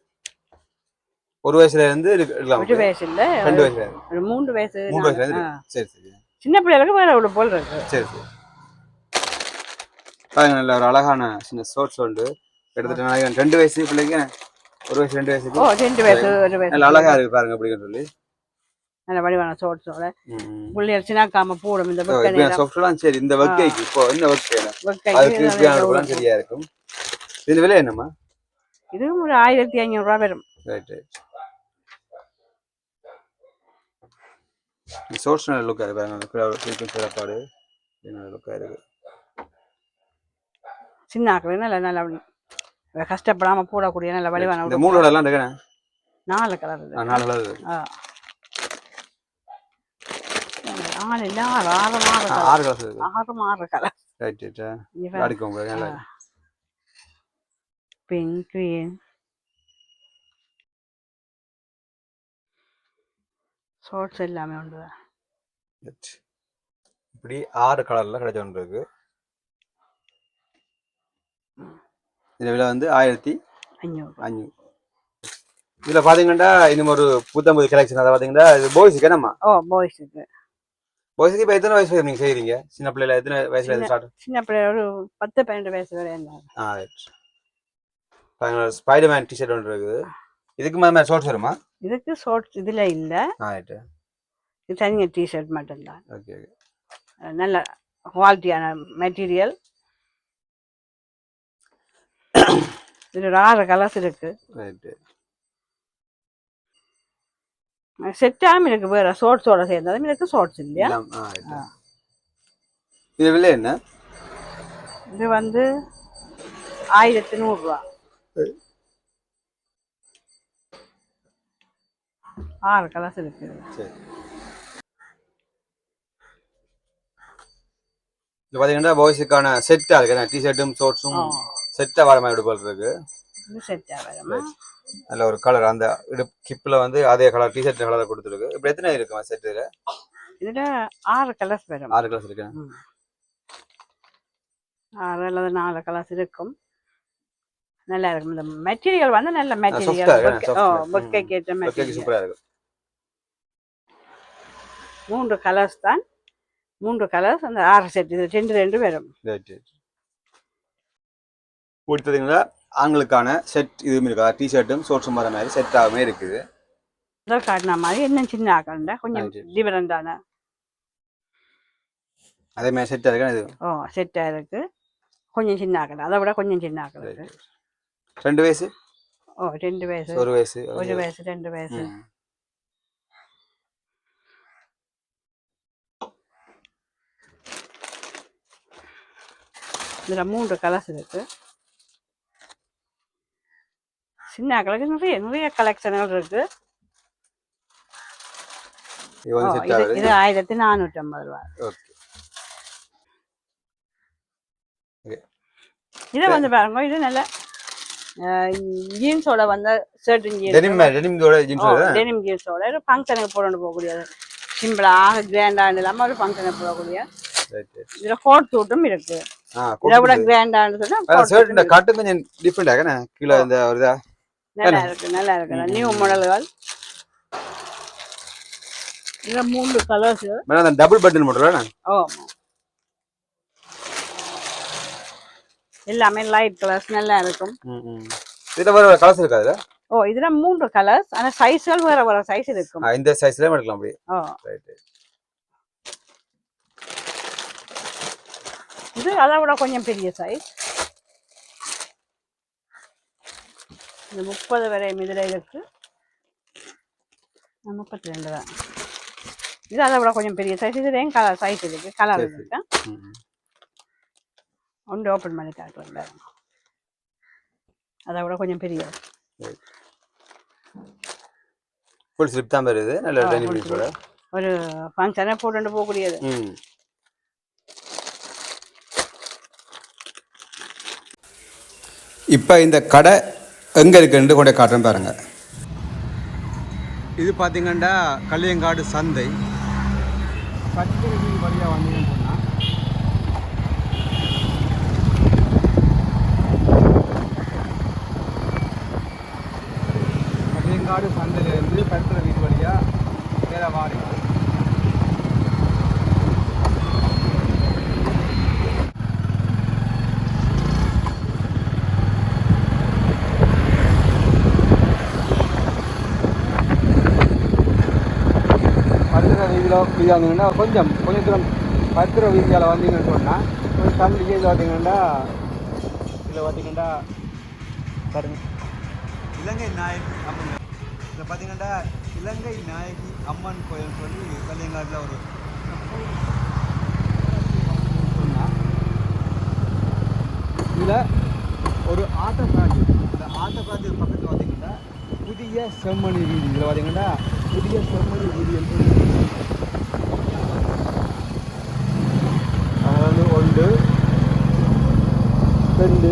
ஒரு வயசுல இருந்து இருக்கலாம். 1 வயசு இல்ல, 2 வயசுல, 3 வயசு, 3 வயசுல இருந்து. சரி சரி. சின்ன பிள்ளைகளுக்கு வேற உள்ள போல் இருக்கு. சரி சரி. பாருங்க நல்ல ஒரு அழகான சின்ன ஷார்ட்ஸ் உண்டு. கிட்டத்தட்ட 2 வயசு பிள்ளைங்க, 1 வயசு 2 வயசுக்கு. 2 வயசு 1 வயசு. நல்ல அழகா இருக்கு பாருங்க அப்படிங்க சொல்லி. நல்ல வடிவான ஷார்ட்ஸோட புள்ளியர் சினாக்காம போடும். இந்த வக்கை சாஃப்ட்லாம் சரி. இந்த வக்கைக்கு இப்போ என்ன வக்கை? அதுக்கு கிராண்ட் சரியா இருக்கும். இது விலை என்னம்மா? இதுவும் ஒரு 1500 ரூபாய் வரும். Right right. ஷார்ட்ஸ் நல்ல லுக்கா இருக்கு பாருங்க. சீக்வென்ஸ் வேலைப்பாடு நல்ல லுக்கா இருக்கு. சின்ன ஆக்கள் நல்ல கஷ்டப்படாம போடக்கூடிய நல்ல வடிவான. இந்த 3 கலர்லாம் இருக்குண்ணே. 4 கலர் இருக்கு. 4 கலர் இருக்கு. 6 கலர் இருக்கு. 6 கலர். Right right. அடிக்கும் நல்லா. பிங்க், கிரீன், ஷார்ட்ஸ் எல்லாமே உண்டு. இப்படி 6 கலர்ல கிடைச்ச ஒன்று இருக்கு. இந்த விலை வந்து 1500. இதுல பாத்தீங்கன்னா இன்னும் ஒரு புத்தம்பது கலெக்ஷன். அதை பாத்தீங்கன்னா இது பாய்ஸுக்கு என்னம்மா? பாய்ஸுக்கு. பாய்ஸுக்கு இப்போ எத்தனை வயசு நீங்க செய்யறீங்க? சின்ன பிள்ளைல எத்தனை வயசுல ஸ்டார்ட்? சின்ன பிள்ளைல ஒரு 10-12 வயசு வரை இருந்தாங்க. ஸ்பைடர்மேன் டிஷர்ட் ஒன்று இருக்குது. இதுக்கு மேல ஷார்ட்ஸ் வருமா? இதுக்கு ஷார்ட்ஸ் இதுல இல்ல. இது தனியாக டிஷர்ட் மட்டும்தான். ஓகே. நல்ல குவாலிட்டியான மெட்டீரியல். இது 6 கலர்ஸ் இருக்கு. செட்டாகவும் இருக்கு. வேற ஷார்ட்ஸோட சேர்ந்ததும் இருக்கு. ஷார்ட்ஸ் இல்லையா? இது விலை என்ன? இது வந்து 1100 ரூபா. 6 கலர்ஸ் இருக்கு. சரி. இது பாத்தீங்கன்னா பாய்ஸுக்கான செட்டா இருக்கு. டிஷர்ட்டும் ஷார்ட்ஸும் செட்டா வர மாதிரி போல் இருக்கு. இது செட்டா வரமா? நல்ல ஒரு கலர். அந்த கிப்ல வந்து அதே கலர் டிஷர்ட் கலர் கொடுத்துருக்கு. இப்போ எத்தனை இருக்குமா செட்? இதுல 6 கலர்ஸ் வரும். 6 கலர்ஸ் இருக்கு. 6 அல்லது 4 கலர்ஸ் இருக்கும். நல்லா இருக்கும். இந்த மெட்டீரியல் வந்து நல்ல மெட்டீரியல். பக்கை கேட்ட மெட்டீரியல் சூப்பரா இருக்கு. 3 கலர்ஸ் தான். 3 கலர்ஸ் அந்த 6 செட். இது 2 வரும். கொடுத்தீங்களா? ஆண்களுக்கான செட் இதுவும் இருக்கா? டிஷர்ட்டும் ஷார்ட்ஸும் வர மாதிரி செட்டாகவே இருக்குது. காட்டின மாதிரி என்ன சின்ன ஆக்கண்டா கொஞ்சம் டிஃபரெண்டான அதே மாதிரி செட்டாக இருக்கா? இது செட்டாக இருக்கு. கொஞ்சம் சின்ன ஆக்கண்டா, அதை விட கொஞ்சம் சின்ன ஆக்கண்டா. 2 வயசு? 2 வயசு, 1 வயசு, 1 வயசு, 2 வயசு. இதில் 3 கலர்ஸ் இருக்கு. சின்ன ஆக்களுக்கு நிறைய கலெக்ஷன்கள் இருக்கு. இது வந்து செட் ஆகுது. இது 1450 ரூபா. Okay okay. இது வந்து பாருங்க, இது நல்ல ஜீன்ஸோட வந்த ஷர்ட் டெனிம் ஜீன்ஸோட டெனிம் ஜீன்ஸோட ஒரு ஃபங்க்ஷனுக்கு போட்டு போகக்கூடிய சிம்பிளாக கிராண்டாக இல்லாமல் ஒரு ஃபங்க்ஷனுக்கு போகக்கூடிய இதில் கோட் சூட்டும் இருக்கு. இதை விட கிராண்டான்னு சொன்னால் ஷர்ட் கட்டு கொஞ்சம் டிஃப்ரெண்ட் ஆகனே கீழே இந்த ஒரு இதா நல்லா இருக்கு, நல்லா இருக்கு. நியூ மாடல்கள். இதுல 3 colours. Madam double button model. ஆமா, எல்லாமே லைட் கலர்ஸ் நல்லா இருக்கும். இதுல வேற கலர்ஸ் இருக்காது. இதுல 3 கலர்ஸ், ஆனா சைஸ்கள் வேற வேற சைஸ் இருக்கும். இந்த சைஸ்ல எடுக்கலாம் அப்படியே. ரைட். இது அதை விட கொஞ்சம் பெரிய சைஸ். இது 30 வரை இதுல இருக்கு. 32 தான். இது அதை விட கொஞ்சம் பெரிய சைஸ். இதுலேயும் கலர் சைஸ் இருக்கு, கலர் இருக்கு. ஒன்று ஓப்பன் பண்ணி காட்டுறேன். அதை விட கொஞ்சம் பெரிய ஃபுல் ஸ்லிப் தான் வருது. நல்ல டெனிம் ஜீன்ஸோட ஒரு ஃபங்க்ஷனை போட்டு போகக்கூடியது. இப்போ இந்த கடை எங்கே இருக்குன்னு கொண்டு காட்டுறேன் பாருங்க. இது பார்த்தீங்கன்னா கல்லியங்காடு சந்தை. கச்சேரி வழியாக வந்தீங்கன்னு சொன்னால் கல்லியங்காடு சந்தையிலேருந்து பத்திர வீடு வழியாக வேலை வாடி வீதியில் வந்தீங்கன்னா கொஞ்சம் தூரம் பத்திர வீதியால் வந்தீங்கன்னு சொன்னால் கொஞ்சம் தண்ணிக்கு இதில் பார்த்தீங்கன்னா பாருங்க இலங்கை நாயகி அம்மன். இதில் பார்த்தீங்கன்னா இலங்கை நாயகி அம்மன் கோயில் சொல்லி கல்லியங்காட்டில் ஒரு சொன்னால் இதில் ஒரு ஆட்டக்காட்சி. இந்த ஆட்டக்காட்சி பக்கத்தில் பார்த்தீங்கன்னா புதிய செம்மணி வீதி. இதில் பார்த்தீங்கன்னா புதிய செம்மணி வீதி என்று அதாவது 1 2 4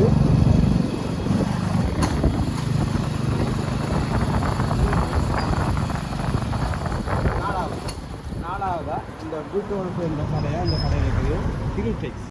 இந்த வீட்டோடு சேர்ந்த கடையாக இந்த கடை இருக்குது. கிருடெக்ஸ்.